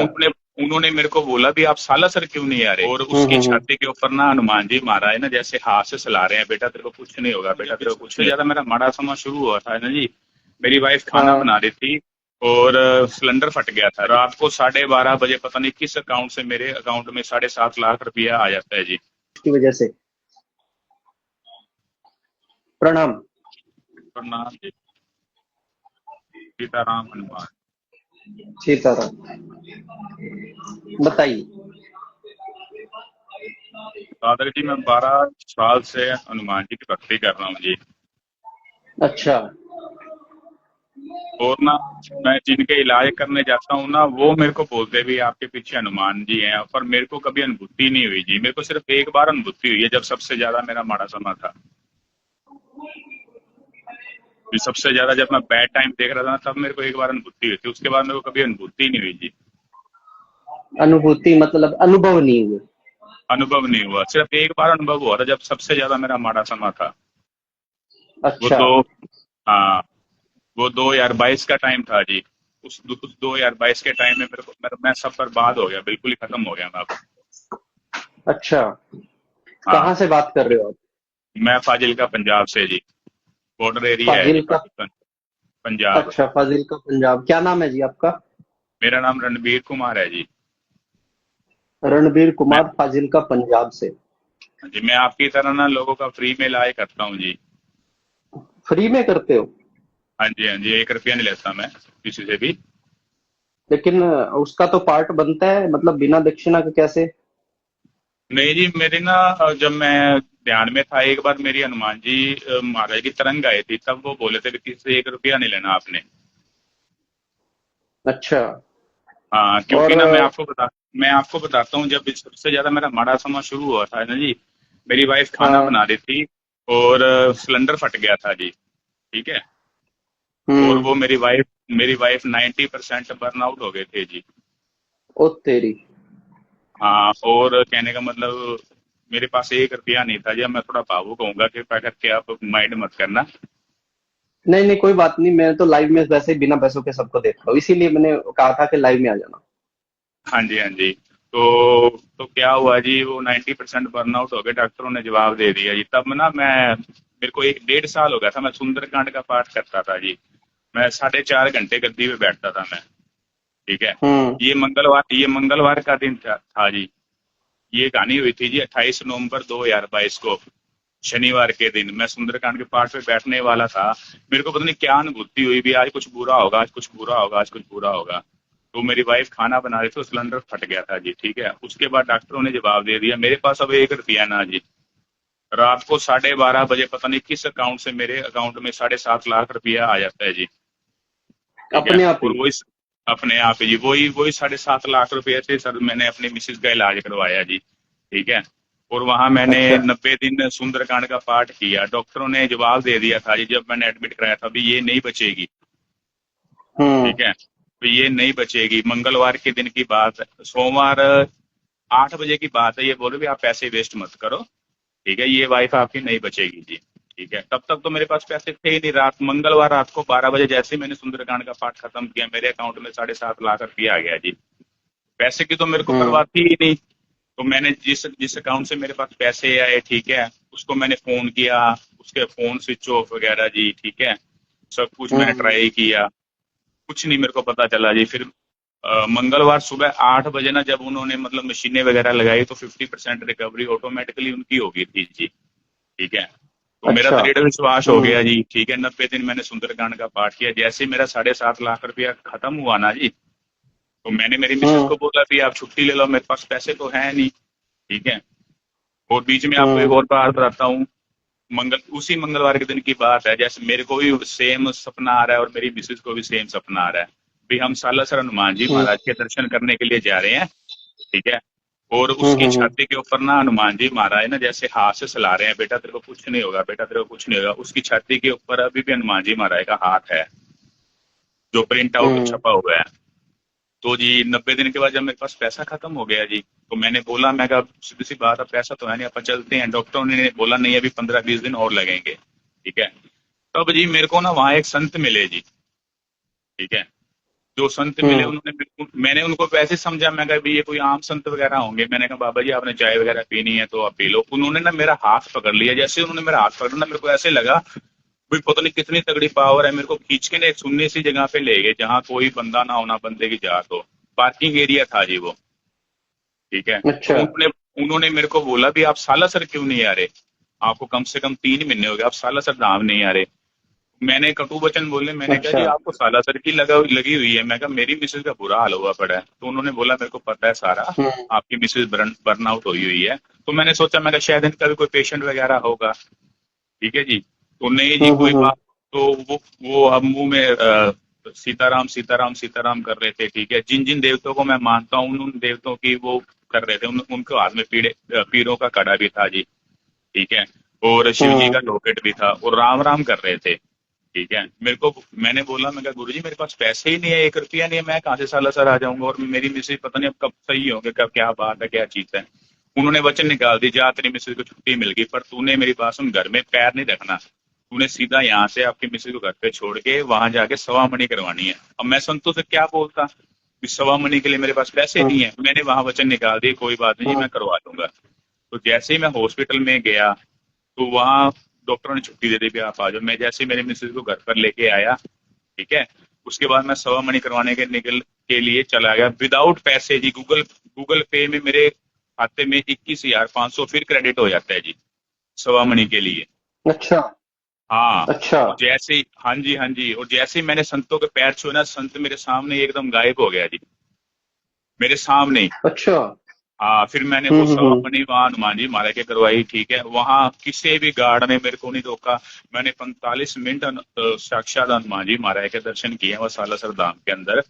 उन्होंने उन्होंने मेरे को बोला भी आप सालासर क्यों नहीं आ रहे, और उसकी छाती के ऊपर ना हनुमान जी मारा है ना, जैसे हाथ से सुला रहे हैं, बेटा तेरे को कुछ नहीं होगा, बेटा तेरे को कुछ नहीं। ज्यादा मेरा माड़ा समय शुरू हुआ था ना जी, मेरी वाइफ खाना हाँ। बना रही थी और सिलेंडर फट गया था रात को 12:30 बजे, पता नहीं किस अकाउंट से मेरे अकाउंट में 7.5 लाख रुपया आ जाता है जी। की वजह से। प्रणाम। प्रणाम जी। सीताराम हनुमान। सीताराम। बताइए। दादा जी मैं 12 साल से हनुमान जी की भक्ति कर रहा हूँ जी। अच्छा। और ना, मैं जिनके इलाज करने जाता हूँ ना, वो मेरे को बोलते भी आपके पीछे हनुमान जी हैं, पर मेरे को कभी अनुभूति नहीं हुई जी। मेरे को सिर्फ एक बार अनुभूति हुई है, जब सबसे ज्यादा मेरा माड़ा समा था। कि सबसे ज्यादा जब मैं बैड टाइम देख रहा था ना, तब मेरे को एक बार अनुभूति हुई थी, उसके बाद मेरे को कभी अनुभूति नहीं हुई जी। अनुभूति मतलब अनुभव नहीं हुए। अनुभव नहीं हुआ, सिर्फ एक बार अनुभव हुआ था, जब सबसे ज्यादा मेरा माड़ा समा था। वो अच्छा। दो हाँ, वो 2022 का टाइम था जी। उस 2022 के टाइम में मेरे को मैं सब बर्बाद हो गया, बिल्कुल ही खत्म हो गया मैं अब। अच्छा। हाँ, कहाँ से बात कर रहे हो आप? मैं फाजिल का पंजाब से जी। बॉर्डर एरिया है जी, फाजिल का। पाकिस्तान पंजाब। अच्छा, फाजिल का पंजाब। क्या नाम है जी आपका? मेरा नाम रणबीर कुमार है जी। रणबीर मैं कुमार, फाजिल का पंजाब से। जी, मैं आपकी तरह ना लोगों का फ्री में इलाज करता हूँ जी। फ्री में करते हो? हाँ जी, हाँ जी, 1 रुपया नहीं लेता मैं किसी से भी। लेकिन उसका तो पार्ट बनता है, मतलब बिना दक्षिणा के कैसे? नहीं जी, मेरी ना जब मैं ध्यान में था, एक बार मेरी हनुमान जी महाराज की तरंग आई थी, तब वो बोले थे कि किसी से 1 रुपया नहीं लेना आपने। अच्छा। हाँ, और क्योंकि ना मैं आपको बताता हूँ, जब सबसे ज्यादा मेरा माड़ा समा शुरू हुआ था ना जी, मेरी वाइफ खाना हाँ। बना रही थी और सिलेंडर फट गया था जी। ठीक है। और हम्म। वो मेरी वाइफ 90% बर्न आउट हो गए थे जी। ओ तेरी। हाँ, और कहने का मतलब, मेरे पास 1 रुपया नहीं था जी। अब मैं थोड़ा भावुक कहूंगा, कृपया करके आप माइंड मत करना। नहीं नहीं, कोई बात नहीं, मैं तो लाइव में वैसे ही बिना पैसों के सबको देखता हूँ, इसीलिए मैंने कहा था कि लाइव में आ जाना। हाँ जी, हाँ जी। तो क्या हुआ जी, वो 90% बर्नआउट हो गए, डॉक्टरों ने जवाब दे दिया जी। तब ना मेरे को 1 डेढ़ साल हो गया था, मैं सुंदरकांड का पाठ करता था जी। मैं 4.5 घंटे गद्दी पे बैठता था मैं। ठीक है। हम्म। ये मंगलवार का दिन था जी। ये कहानी हुई थी जी 28 नवंबर 2022 को, शनिवार के दिन मैं सुंदरकांड के पाठ पे बैठने वाला था। मेरे को पता नहीं क्या अनुभूति हुई भी, आज कुछ बुरा होगा, आज कुछ बुरा होगा, आज कुछ बुरा होगा। तो मेरी वाइफ खाना बना रही थी, तो सिलेंडर फट गया था जी। ठीक है। उसके बाद डॉक्टरों ने जवाब दे दिया, मेरे पास अब 1 रुपया ना जी। रात को 12:30 बजे, पता नहीं किस अकाउंट से मेरे अकाउंट में 7.5 लाख रुपया आ जाता है जी। ठीक है। अपने आप और ही? वही अपने आप ही जी, वही वही 7.5 लाख रुपए से सर मैंने अपनी मिसेज का इलाज करवाया जी। ठीक है। और वहां मैंने अच्छा। 90 दिन सुंदरकांड का पाठ किया। डॉक्टरों ने जवाब दे दिया था जी, जब मैंने एडमिट कराया था, अभी ये नहीं बचेगी। हम्म। ठीक है। तो ये नहीं बचेगी। मंगलवार के दिन की बात है, सोमवार 8 बजे की बात है, ये बोलो भी आप पैसे वेस्ट मत करो। ठीक है, ये वाइफ आपकी नहीं बचेगी जी। ठीक है। तब तक तो मेरे पास पैसे थे ही नहीं। मंगलवार रात को 12 बजे जैसे ही मैंने सुंदरकांड का पाठ खत्म किया, मेरे अकाउंट में 7.5 लाख रुपया आ गया जी। पैसे की तो मेरे को हम्म। परवाह थी ही नहीं। तो मैंने जिस जिस अकाउंट से मेरे पास पैसे आए, ठीक है, उसको मैंने फोन किया, उसके फोन स्विच ऑफ वगैरह जी। ठीक है। सब कुछ मैंने हम्म। ट्राई किया, कुछ नहीं मेरे को पता चला जी। फिर मंगलवार सुबह 8 बजे ना, जब उन्होंने मतलब मशीनें वगैरह लगाई, तो 50% रिकवरी ऑटोमेटिकली उनकी हो गई थी जी। ठीक है। तो मेरा अच्छा। दृढ़ विश्वास हो हम्म। गया जी। ठीक है। 90 दिन मैंने सुंदरकांड का पाठ किया, जैसे ही मेरा 7.5 लाख रुपया खत्म हुआ ना जी, तो मैंने मेरी मिसेज हम्म। को बोला भी आप छुट्टी ले लो, मेरे पास पैसे तो है नहीं। ठीक है। और बीच में आपको एक हम्म। और बात बताता हूँ। उसी मंगलवार के दिन की बात है, जैसे मेरे को भी सेम सपना आ रहा है और मेरी मिसेज को भी सेम सपना आ रहा है भी हम सालासर हनुमान जी हम्म। महाराज के दर्शन करने के लिए जा रहे हैं। ठीक है। और हम्म। उसकी छाती के ऊपर ना हनुमान जी महाराज ना जैसे हाथ से सुला रहे हैं, बेटा तेरे को कुछ नहीं होगा, बेटा तेरे को कुछ नहीं होगा। उसकी छाती के ऊपर अभी भी हनुमान जी महाराज का हाथ है, जो प्रिंट आउट हम्म। छपा हुआ है। तो जी 90 दिन के बाद जब मेरे पास पैसा खत्म हो गया जी, तो मैंने बोला, मैं कहा सीधी सी बात, अब पैसा तो है नहीं, अपन चलते हैं। डॉक्टरों ने बोला नहीं, अभी 15-20 दिन और लगेंगे। ठीक है। तब जी मेरे को ना वहाँ एक संत मिले जी। ठीक है। जो संत मिले उन्होंने मैंने उनको वैसे समझा, मैं कहा भी ये कोई आम संत वगैरह होंगे। मैंने कहा बाबा जी आपने चाय वगैरह पीनी है तो आप पी लो। उन्होंने ना मेरा हाथ पकड़ लिया। जैसे उन्होंने मेरा हाथ पकड़ा ना, मेरे को ऐसे लगा भाई पता नहीं कितनी तगड़ी पावर है। मेरे को खींच के ना एक सुनने सी जगह पे ले गए जहाँ कोई बंदा ना होना, बंदे की जात हो। पार्किंग एरिया था जी वो। ठीक है, तो अच्छा। उन्होंने उन्होंने मेरे को बोला भी आप सालासर क्यों नहीं आ रहे, आपको कम से कम 3 महीने हो गए, आप सालासर धाम नहीं आ रहे। मैंने कटु वचन बोले, मैंने कहा अच्छा। जी आपको सालासर की लगी हुई है। मैं कहा मेरी मिसेज का बुरा हाल हुआ पड़ा है। तो उन्होंने बोला मेरे को पता है सारा, हम्म आपकी मिसेज बर्न आउट हुई है। तो मैंने सोचा, मैं कहा शायद इनका भी कोई पेशेंट वगैरह होगा। ठीक है जी, तो नहीं जी कोई हम्म। बात। तो वो अब मुंह में सीताराम सीताराम सीताराम कर रहे थे। ठीक है, जिन जिन देवताओं को मैं मानता हूँ उन देवताओं की वो कर रहे थे। उनके हाथ में पीरों का कड़ा भी था जी। ठीक है, और शिव जी हम्म का लॉकेट भी था और राम राम कर रहे थे। ठीक है, मेरे को मैंने बोला, मैं कहा गुरु जी मेरे पास पैसे ही नहीं है, 1 रुपया नहीं है, मैं कहाँ से सालासर आ जाऊंगा, और मेरी मिसेज पता नहीं अब कब सही होंगे, कब क्या बात है क्या चीज है। उन्होंने वचन निकाल दी, जा तेरी मिसेज को छुट्टी मिल गई, पर तूने मेरी बात सुन, घर में पैर नहीं रखना। तूने सीधा यहाँ से आपकी मिसेज को घर पे छोड़ के वहां जाके सवा मनी करवानी है। अब मैं संतों से क्या बोलता कि सवा मनी के लिए मेरे पास पैसे नहीं है। मैंने वहां वचन निकाल दिए, कोई बात नहीं जी हम्म मैं करवा दूंगा। तो जैसे ही मैं हॉस्पिटल में गया तो वहाँ डॉक्टर ने छुट्टी दे दी भी आप आ जाओ। मैं जैसे ही मेरी मिसेज को घर पर लेके आया, ठीक है, उसके बाद मैं सवा मनी करवाने के लिए चला गया विदाउट पैसे जी। गूगल गूगल पे में मेरे खाते में 21,500 फिर क्रेडिट हो जाता है जी, सवा मनी के लिए। अच्छा। हाँ, अच्छा। और जैसे ही, हाँ जी हाँ जी, और जैसे ही मैंने संतों के पैर छुए ना, संत मेरे सामने ही एकदम गायब हो गया जी, मेरे सामने ही। अच्छा। हाँ, फिर मैंने वो सवा हम्म। मनी वहाँ हनुमान जी महाराज के करवाई। ठीक है, वहाँ किसी भी गार्ड ने मेरे को नहीं रोका। मैंने 45 मिनट साक्षात हनुमान जी महाराज के दर्शन किए वहाँ सालासर धाम के अंदर।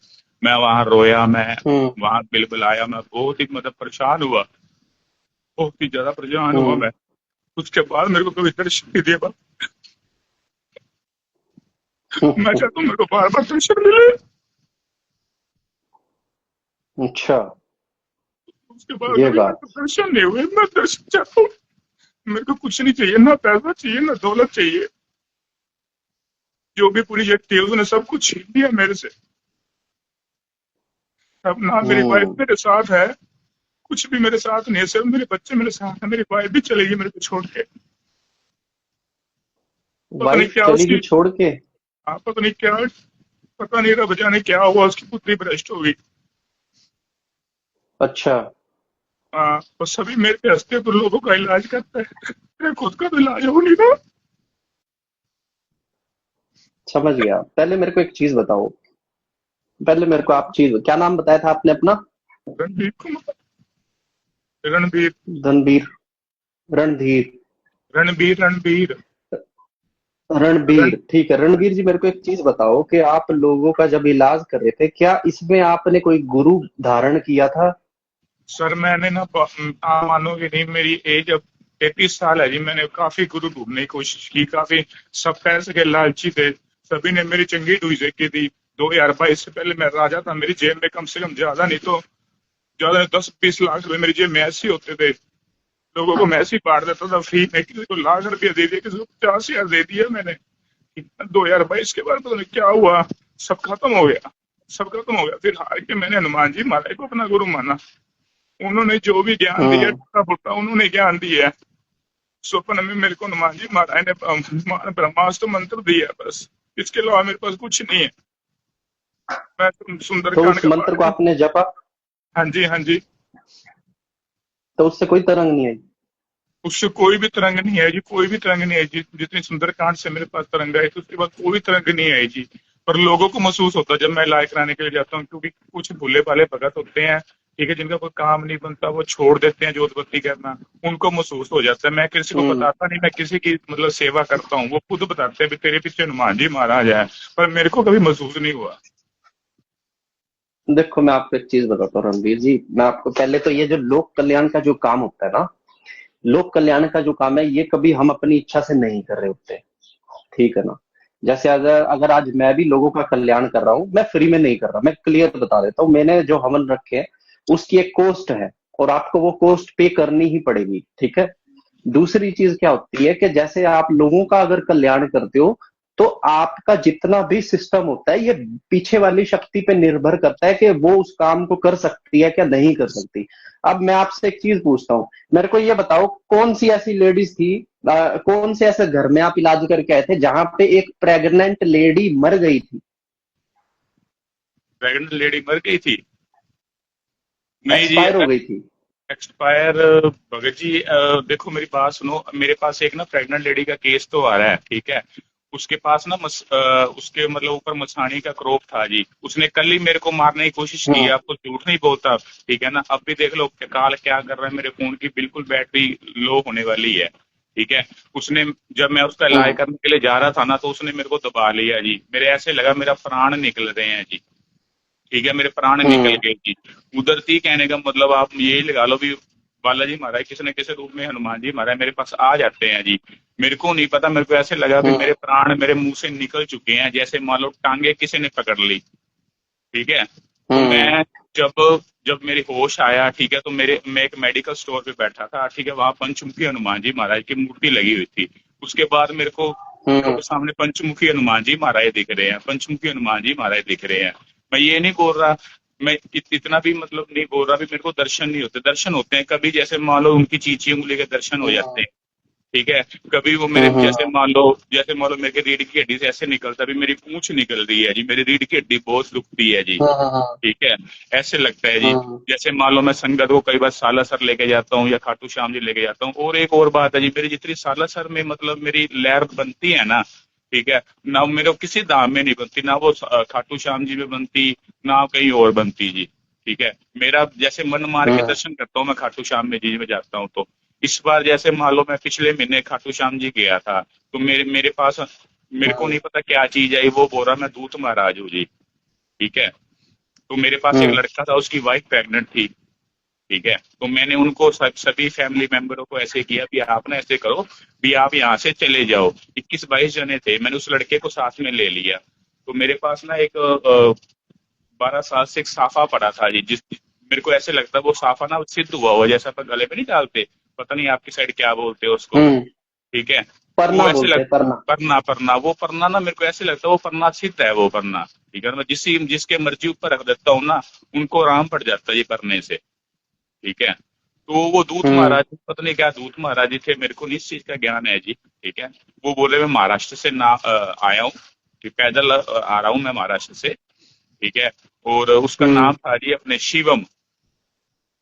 मैं वहाँ रोया, मैं हम्म वहाँ बिल्कुल आया, मैं बहुत ही मतलब परेशान हुआ, बहुत ही ज्यादा परेशान हुआ हम्म मैं। उसके बाद मेरे को कभी दर्शन नहीं दिया। मैं चाहता हूँ मेरे को बार बार दर्शन मिले। अच्छा। उसके बाद ये कभी मेरे बात। को दर्शन नहीं हुए। मैं दर्शन चाहता हूँ, मेरे को कुछ नहीं चाहिए, ना पैसा चाहिए ना दौलत चाहिए। जो भी पूरी जगह थी उसने सब कुछ छीन लिया मेरे से। अब ना मेरी वाइफ हम्म। मेरे साथ है, कुछ भी मेरे साथ नहीं है, सिर्फ मेरे बच्चे मेरे साथ है। मेरी वाइफ भी चली गई मेरे को छोड़ के। पता नहीं वाइफ क्या चली उसकी, गई छोड़ के? पता नहीं क्या, पता नहीं रब जाने क्या हुआ, उसकी बुद्धि भ्रष्ट हो गई। अच्छा। हाँ, और सभी मेरे पे हंसते तो लोगों का इलाज करता है, मेरे खुद का तो इलाज हो नहीं रहा। समझ गया। पहले मेरे को एक चीज बताओ। पहले मेरे को आप चीज, क्या नाम बताया था आपने अपना? रणबीर कुमार, रणबीर, धनबीर? रणधीर? रणबीर, रणबीर, रण रणबीर, ठीक है। रणबीर जी, मेरे को एक चीज बताओ कि आप लोगों का जब इलाज कर रहे थे, क्या इसमें आपने कोई गुरु धारण किया था? सर मैंने ना, आप मानोगे नहीं, मेरी एज अब 33 साल है जी। मैंने काफी गुरु ढूंढने की कोशिश की, काफी, सब पैसे के लालची थे, सभी ने मेरी चंगी ढूंढ की थी। 2022 से पहले मैं राजा था, मेरी जेब में कम से कम ज्यादा नहीं तो ज्यादा 10-20 लाख रुपए मेरी जेब में ऐसे ही होते थे। लोगों को मैं ऐसे ही बांट देता था फ्री में, किसी को लाख रुपया दे दिया, किसी को 50,000 दे दिया मैंने। 2022 के बाद पता नहीं क्या हुआ, सब खत्म हो गया, सब खत्म हो गया। फिर हार के मैंने हनुमान जी महाराज को अपना गुरु माना। उन्होंने जो भी ज्ञान दिया, हम्म टूटा फूटा उन्होंने ज्ञान दिया है। स्वप्न में मेरे को हनुमान जी महाराज ने ब्रह्मास्त्र मंत्र दिया है, बस इसके अलावा मेरे पास कुछ नहीं है। मैं तो सुंदरकांड उस का मंत्र पाठ को भी, आपने जपा? हाँ जी हाँ जी, तो उससे कोई तरंग नहीं आई? उससे कोई भी तरंग नहीं है जी, कोई भी तरंग नहीं है जी। जितनी सुंदरकांड से मेरे पास तरंग आई थी उसके बाद कोई तरंग नहीं आई जी। पर लोगों को महसूस होता है जब मैं इलाज कराने के लिए जाता हूँ, क्योंकि कुछ भूले भाले भगत होते हैं, ठीक है, जिनका कोई काम नहीं बनता, वो छोड़ देते हैं जोतबत्ती करना, उनको महसूस हो जाता है। मैं किसी को हम्म बताता नहीं, मैं किसी की मतलब सेवा करता हूँ, वो खुद बताते हैं भी तेरे पीछे हनुमान जी महाराज है, पर मेरे को कभी महसूस नहीं हुआ। देखो, मैं आपको एक चीज बताता हूँ रणवीर जी। मैं आपको पहले तो, ये जो लोक कल्याण का जो काम होता है ना, लोक कल्याण का जो काम है, ये कभी हम अपनी इच्छा से नहीं कर रहे होते। ठीक है ना? जैसे अगर अगर आज मैं भी लोगों का कल्याण कर रहा हूँ, मैं फ्री में नहीं कर रहा। मैं क्लियर बता देता हूँ, मैंने जो हवन रखे हैं उसकी एक कॉस्ट है, और आपको वो कॉस्ट पे करनी ही पड़ेगी। ठीक है? दूसरी चीज क्या होती है कि जैसे आप लोगों का अगर कल्याण करते हो, तो आपका जितना भी सिस्टम होता है ये पीछे वाली शक्ति पे निर्भर करता है कि वो उस काम को कर सकती है क्या नहीं कर सकती। अब मैं आपसे एक चीज पूछता हूँ, मेरे को ये बताओ कौन सी ऐसी लेडीज थी, कौन से ऐसे घर में आप इलाज करके आए थे जहां पे एक प्रेग्नेंट लेडी मर गई थी, प्रेग्नेंट लेडी मर गई थी? नहीं जी। एक्सपायर हो गई थी? एक्सपायर? भगत जी देखो मेरी बात सुनो, मेरे पास एक ना प्रेग्नेंट लेडी का केस तो आ रहा है, ठीक है। उसके पास ना उसके मतलब ऊपर मछाणी का क्रोप था जी। उसने कल ही मेरे को मारने की कोशिश की है, हम्म। आपको झूठ नहीं बोलता, ठीक है ना। अब भी देख लो काल क्या कर रहा है, मेरे फोन की बिल्कुल बैटरी लो होने वाली है, ठीक है। उसने, जब मैं उसका इलाज हम्म। करने के लिए जा रहा था ना, तो उसने मेरे को दबा लिया जी। मेरे ऐसे लगा मेरा प्राण निकल रहे हैं जी, ठीक है, मेरे प्राण निकल हम्म। गए जी। उधर थी, कहने का मतलब आप यही लगा लो भी बालाजी महाराज किसी न किसी रूप में, हनुमान जी महाराज मेरे पास आ जाते हैं जी। मेरे को नहीं पता, मेरे को ऐसे लगा भी मेरे हम्म। प्राण मेरे मुंह से निकल चुके हैं, जैसे मान लो टांगे किसी ने पकड़ ली, ठीक है। तो हम्म। मैं जब जब मेरे होश आया, ठीक है, तो मैं एक मेडिकल स्टोर पे बैठा था, ठीक है, वहां पंचमुखी हनुमान जी महाराज की मूर्ति लगी हुई थी। उसके बाद मेरे हम्म। को सामने पंचमुखी हनुमान जी महाराज दिख रहे हैं, पंचमुखी हनुमान जी महाराज दिख रहे हैं। मैं ये नहीं बोल रहा, मैं इतना भी मतलब नहीं बोल रहा भी मेरे को दर्शन नहीं होते, दर्शन होते हैं कभी, जैसे मान लो उनकी चीची उंगली के दर्शन हो जाते हैं, ठीक है। कभी वो मेरे, हम्म। जैसे मान लो मेरे रीढ़ की हड्डी से ऐसे निकलता, अभी मेरी पूंछ निकल रही है जी, मेरी रीढ़ की हड्डी बहुत दुखती है जी, हम्म। ठीक है। ऐसे लगता है जी। हम्म। जैसे मान लो मैं संगत को कई बार सालासर लेके जाता हूँ या खाटू श्याम जी लेके जाता हूँ। और एक और बात है जी, मेरी जितनी सालासर में मतलब मेरी लहर बनती है ना, ठीक है, ना मेरे को किसी धाम में नहीं बनती, ना वो खाटू श्याम जी में बनती, ना कहीं और बनती जी, ठीक है। मेरा जैसे मन मार के हम्म। दर्शन करता हूँ मैं खाटू श्याम में जी में जाता हूँ। तो इस बार जैसे मान लो मैं पिछले महीने खाटू श्याम जी गया था, तो मेरे पास, मेरे को हम्म। नहीं पता क्या चीज आई, वो बोल रहा मैं दूत महाराज हूँ जी, ठीक है। तो मेरे पास एक हम्म। लड़का था, उसकी वाइफ प्रेग्नेंट थी, ठीक है। तो मैंने उनको सभी फैमिली मेंबरों को ऐसे किया कि आप ना ऐसे करो भी आप यहाँ से चले जाओ। 21-22 जने थे, मैंने उस लड़के को साथ में ले लिया। तो मेरे पास ना एक 12 साल से एक साफा पड़ा था जी, जिस मेरे को ऐसे लगता है वो साफा ना सिद्ध हुआ हुआ, जैसा अपन गले में नहीं डालते, पता नहीं आपकी साइड क्या बोलते हो उसको, हम्म। ठीक है। वो परना ऐसे बोलते लग हैं, परना। परना, परना, वो परना ना मेरे को ऐसे लगता है वो परना सिद्ध है, वो परना, ठीक है। मैं जिसके मर्जी ऊपर रख देता हूँ ना, उनको आराम पड़ जाता है ये करने से, ठीक है। तो वो दूत हम्म। महाराज, पता नहीं क्या दूत महाराज जी थे, मेरे को नहीं इस चीज का ज्ञान है जी, ठीक है। वो बोले मैं महाराष्ट्र से आया हूँ, कि पैदल आ रहा हूँ मैं महाराष्ट्र से, ठीक है। और उसका हम्म। नाम था जी अपने शिवम,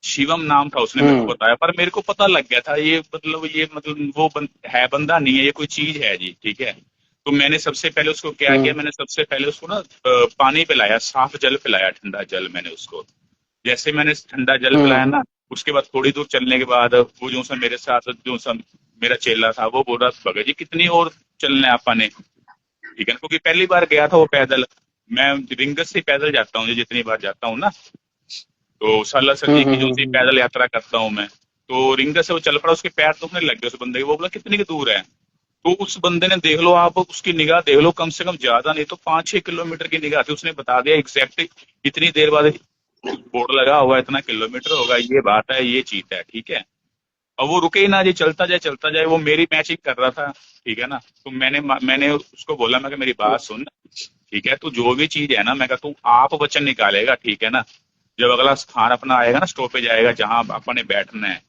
शिवम नाम था, उसने मेरे को हम्म। बताया। पर मेरे को पता लग गया था ये मतलब वो है बंदा नहीं है, ये कोई चीज है जी, ठीक है। तो मैंने सबसे पहले उसको क्या किया, हम्म। मैंने सबसे पहले उसको ना पानी पिलाया, साफ जल पिलाया, ठंडा जल मैंने उसको। जैसे मैंने ठंडा जल पिलाया हम्म। ना, उसके बाद थोड़ी दूर चलने के बाद वो जो सा मेरे साथ जो सा मेरा चेला था, वो बोल रहा भगत जी कितनी और चलना है आपने, ठीक है ना, क्योंकि पहली बार गया था वो पैदल। मैं रिंगस से पैदल जाता हूँ जितनी बार जाता हूँ ना, तो सालासर जी की जो सी पैदल यात्रा करता हूँ मैं। तो रिंगस से वो चल पड़ा, उसके पैर दुखने लग गए उस बंदे के। वो बोला कितनी की दूर है? तो उस बंदे ने, देख लो आप उसकी निगाह देख लो, कम से कम ज्यादा नहीं तो 5-6 किलोमीटर की निगाह थी। उसने बता दिया एग्जैक्ट इतनी देर बाद बोर्ड लगा हुआ है, इतना किलोमीटर होगा, ये बात है, ये चीज है, ठीक है। और वो रुके ही ना जी, चलता जाए चलता जाए, वो मेरी मैचिंग कर रहा था, ठीक है ना। तो मैंने उसको बोला, मैं मेरी बात सुन, ठीक है, तू जो भी चीज है ना, मैं तू आप वचन निकालेगा, ठीक है ना। जब अगला स्थान अपना आएगा ना, स्टॉपेज आएगा जहां अपने बैठना है,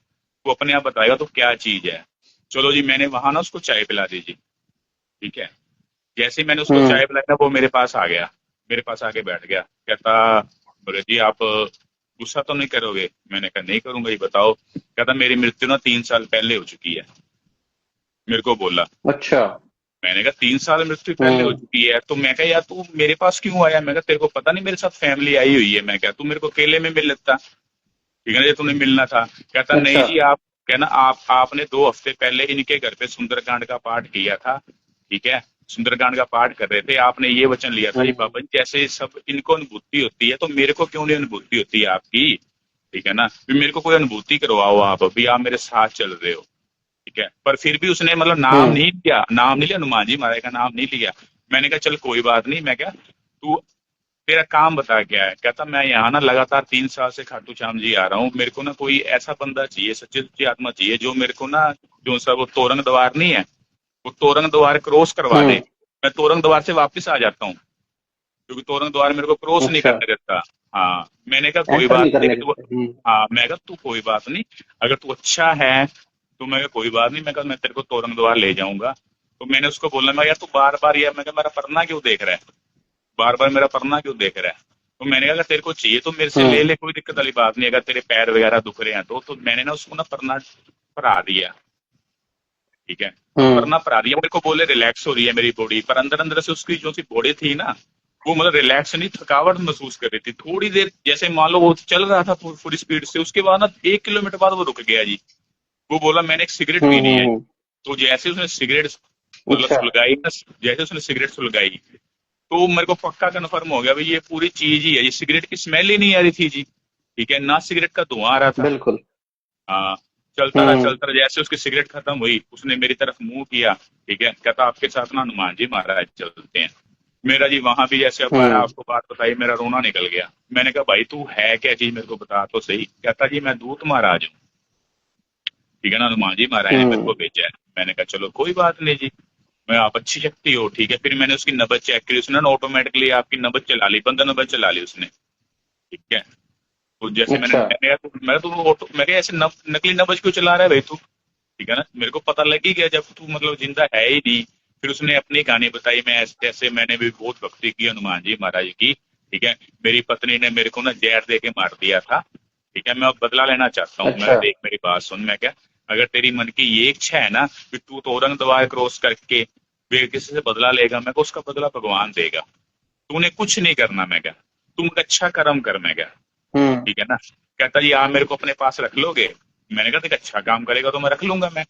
तो अपने आप बताएगा तो क्या चीज है। चलो जी, मैंने वहां ना उसको चाय पिला दी जी, ठीक है। जैसे ही मैंने उसको हम्म। चाय पिलाया, वो मेरे पास आ गया, मेरे पास आके बैठ गया, कहता बोले जी आप गुस्सा तो नहीं करोगे? मैंने कहा नहीं करूंगा, ये बताओ। कहता मेरी मृत्यु ना 3 साल पहले हो चुकी है, मेरे को बोला। अच्छा। मैंने कहा 3 साल मृत्यु पहले हो हम्म। चुकी है? तो मैं कहा यार तू मेरे पास क्यों आया? मैं कहा तेरे को पता नहीं मेरे साथ फैमिली आई हुई है? मैं कहा तू मेरे को अकेले में मिल लेता, ठीक है ना, ये तूने मिलना था। कहता नहीं अच्छा। जी, आप कहना आपने 2 हफ्ते पहले इनके घर पे सुंदरकांड का पाठ किया था, ठीक है। सुंदरकांड का पाठ कर रहे थे, आपने ये वचन लिया था जी हम्म। बाबा जी, जैसे सब इनको अनुभूति होती है, तो मेरे को क्यों नहीं अनुभूति होती है आपकी, ठीक है ना। फिर मेरे को कोई अनुभूति करवाओ आप, अभी आप मेरे साथ चल रहे हो, ठीक है। पर फिर भी उसने मतलब नाम हम्म। नहीं लिया, नाम नहीं लिया, हनुमान जी महाराज का नाम नहीं लिया। मैंने कहा चल कोई बात नहीं। मैं क्या, तू तेरा काम बता क्या है? कहता मैं यहाँ ना लगातार 3 साल से खाटू श्याम जी आ रहा हूँ, मेरे को ना कोई ऐसा बंदा चाहिए, सच्ची सच्ची आत्मा चाहिए, जो मेरे को ना, जो सा वो तोरंग द्वार नहीं है, वो तोरंग द्वार क्रॉस करवा हम्म। दे। मैं तोरंग द्वार से वापस आ जाता हूँ, क्योंकि तोरंग द्वार मेरे को क्रॉस नहीं अच्छा, करने देता। हाँ, मैंने कहा कोई एंटर बात नहीं नहीं करने तू। देते। हाँ, मैं कहा तू कोई बात नहीं, अगर तू अच्छा है तो मैं कहा कोई बात नहीं, मैं कहा मैं तेरे को तोरंग द्वार ले जाऊंगा। तो मैंने उसको बोला, मैं यार तू बार बार यार, मैं कहा मेरा परना क्यों देख रहा है, बार बार मेरा परना क्यों देख रहा है। तो मैंने कहा अगर तेरे को चाहिए तो मेरे से ले हम्म। ले, कोई दिक्कत वाली बात नहीं, अगर तेरे पैर वगैरह दुख रहे हैं तो मैंने ना उसको ना परना परा दिया। ठीक है, अब हम्म। परना परा दिया, मेरे को बोले रिलैक्स हो रही है मेरी बॉडी, पर अंदर अंदर से उसकी जो सी बॉडी थी ना, वो मतलब रिलैक्स नहीं, थकावट महसूस कर रही थी। थोड़ी देर जैसे मान लो वो चल रहा था पूरी स्पीड से, उसके बाद ना 1 किलोमीटर बाद वो रुक गया जी। वो बोला मैंने एक सिगरेट हम्म। पीनी है। हम्म। तो जैसे उसने सिगरेट मतलब अच्छा। सुलगाई ना, जैसे उसने सिगरेट सुलगाई, तो मेरे को पक्का कन्फर्म हो गया भाई ये पूरी चीज ही है, ये सिगरेट की स्मेल ही नहीं आ रही थी जी। ठीक है ना, सिगरेट का धुआं आ रहा था। बिल्कुल। हाँ, हम्म। चलता रहा, जैसे उसकी सिगरेट खत्म हुई उसने मेरी तरफ मुंह किया। ठीक है, कहता आपके साथ ना हनुमान जी महाराज चलते हैं। मेरा जी वहां भी जैसे अब मैंने हम्म। आपको बात बताई, मेरा रोना निकल गया। मैंने कहा भाई तू है क्या चीज, मेरे को बता तो सही। कहता जी मैं दूत महाराज हूँ। ठीक है ना, हनुमान जी महाराज ने मेरे को हम्म। भेजा है। मैंने कहा चलो कोई बात नहीं जी, मैं आप अच्छी शक्ति हो। ठीक है, फिर मैंने उसकी नब्ज चेक की, उसने ना ऑटोमेटिकली आपकी नब्ज चला ली, बंदा नब्ज चला ली उसने। ठीक है, तो जैसे मैंने अच्छा। मैं तो ऑटो, मैं कहा ऐसे नकली नब्ज क्यों चला रहा है भाई तू। ठीक है ना, मेरे को पता लग ही गया जब तू मतलब जिंदा है ही नहीं। फिर उसने अपनी कहानी बताई, मैं ऐसे ऐसे मैंने भी बहुत भक्ति की हनुमान जी महाराज की। ठीक है, मेरी पत्नी ने मेरे को ना जहर दे के मार दिया था। ठीक है, मैं अब बदला लेना चाहता हूँ। मैं अच्छा। देख मेरी बात सुन, मैं क्या, अगर तेरी मन की ये इच्छा है ना कि तू तोरंग दवार क्रॉस करके फिर किसी से बदला लेगा, मैं को उसका बदला भगवान देगा। तूने कुछ नहीं करना, मैं क्या, तुम एक अच्छा कर्म कर, मैं क्या। हम्म। ठीक है ना, कहता जी आप मेरे को अपने पास रख लोगे। मैंने कहा देख अच्छा काम करेगा तो मैं रख लूंगा, मैं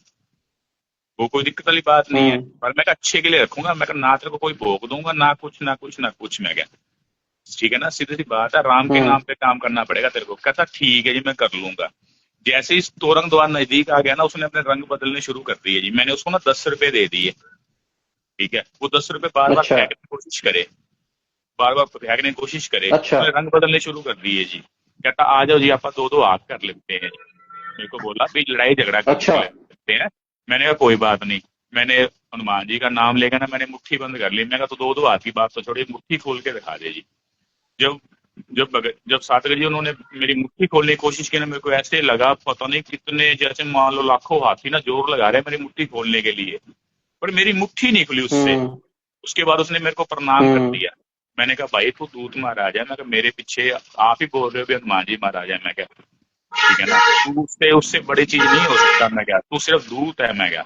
वो कोई दिक्कत वाली बात नहीं है, हम्म। पर मैं कहा अच्छे के लिए रखूंगा। मैं कहा ना तेरे को कोई भोग दूंगा, ना कुछ ना कुछ ना कुछ, मैं क्या। ठीक है ना, सीधी सी बात है, राम के हम्म। नाम पे काम करना पड़ेगा तेरे को। कहता ठीक है जी मैं कर लूंगा। जैसे ही तोरंग द्वार नजदीक आ गया ना, उसने अपने रंग बदलने शुरू कर दिए जी। मैंने उसको ना 10 रुपए दे दिए। ठीक है, वो 10 रुपए बार बार अच्छा। फेंकने की कोशिश करे, बार बार फेंकने की कोशिश करे, अच्छा। उसने रंग बदलने शुरू कर दिए जी। कहता आ जाओ जी आप दो दो हाथ कर लेते हैं। मेरे को बोला भी लड़ाई झगड़ा कर अच्छा। लेते हैं। मैंने कहा कोई बात नहीं। मैंने हनुमान जी का नाम लेकर ना मैंने मुट्ठी बंद कर ली। मैं कहा तो दो दो हाथ की बात तो छोड़ी, मुट्ठी खोल के दिखा दे जी। जब जब सातगढ़ जी उन्होंने मेरी मुट्ठी खोलने की कोशिश की ना, मेरे को ऐसे लगा पता नहीं कितने, जैसे मान लो लाखों हाथी ना जोर लगा रहे हैं मेरी मुट्ठी खोलने के लिए, पर मेरी मुट्ठी नहीं खुली उससे। हम्म। उसके बाद उसने मेरे को प्रणाम कर हम्म। दिया। मैंने कहा भाई तू दूत महाराज है, मैं कहा मेरे पीछे आप ही बोल रहे हो भी हनुमान जी महाराज है, मैं कहा ठीक है ना, तू उससे उससे बड़ी चीज नहीं हो सकता, मैं क्या, तू सिर्फ दूत है, मैं क्या।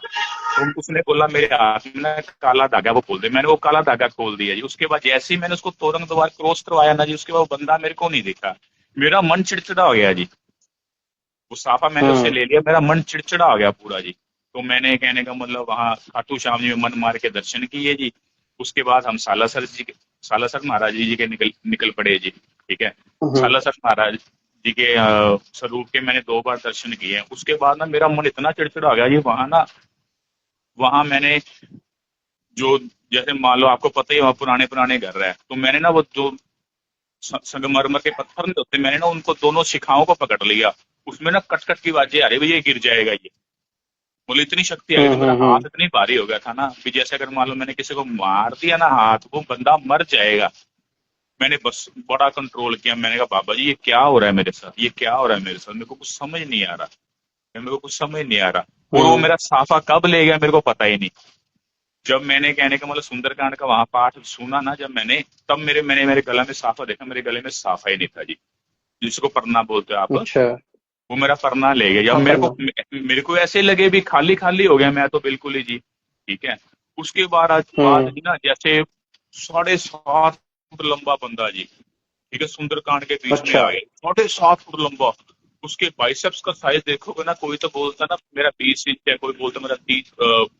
तो उसने बोला मेरे हाथ में ना काला धागा, वो खोल दे। मैंने वो काला धागा खोल दिया जी। उसके बाद जैसे ही मैंने उसको तोरंग द्वार क्रॉस करवाया ना जी, उसके बाद वो बंदा मेरे को नहीं दिखा। मेरा मन चिड़चिड़ा हो गया जी। वो साफा मैंने उससे हम्म। ले लिया, मेरा मन चिड़चिड़ा हो गया पूरा जी। तो मैंने कहने का मतलब वहाँ खाटू श्याम जी में मन मार के दर्शन किए जी। उसके बाद हम सालासर महाराज जी के निकल निकल पड़े जी। ठीक है, हम्म। सालासर महाराज जी के स्वरूप के मैंने 2 बार दर्शन किए हैं। उसके बाद ना मेरा मन इतना चिड़चिड़ा हो गया जी, वहां ना, वहां मैंने जो, जैसे मान लो आपको पता ही है वहाँ पुराने पुराने घर है, तो मैंने ना वो जो संगमरमर के पत्थर नहीं होते, मैंने ना उनको दोनों शिखाओं को पकड़ लिया। उसमें ना कट कट की आवाजें आ रही, भैया ये गिर जाएगा ये। बोले इतनी शक्ति आ गई, तो मेरा हाथ हम्म। इतनी भारी हो गया था ना कि जैसे अगर मान लो मैंने किसी को मार दिया ना हाथ, वो बंदा मर जाएगा। मैंने बस बड़ा कंट्रोल किया। मैंने कहा बाबा जी ये क्या हो रहा है मेरे साथ, ये क्या हो रहा है मेरे साथ, मेरे को कुछ समझ नहीं आ रहा, मेरे को कुछ समझ नहीं आ रहा। और वो हम्म। मेरा साफा कब ले गया मेरे को पता ही नहीं। जब मैंने कहने का मतलब सुंदरकांड का वहां पाठ सुना ना जब मैंने, तब मैंने मेरे गला में साफा देखा, मेरे गले में साफा ही नहीं था जी, जिसको परना बोलते हो आप। अच्छा। वो मेरा परना ले गया। जब हाँ, पन्ना। मेरे को ऐसे लगे भी खाली खाली हो गया मैं तो बिल्कुल ही जी। ठीक है, उसके बाद हम्म। जी ना जैसे 7.5 फुट लंबा बंदा जी। ठीक है, सुंदरकांड के बीच में अच्छा। आ गए, 7.5 फुट लंबा। उसके बाइसेप्स का साइज देखोगे ना, कोई तो बोलता ना मेरा 20 इंच है, कोई बोलता मेरा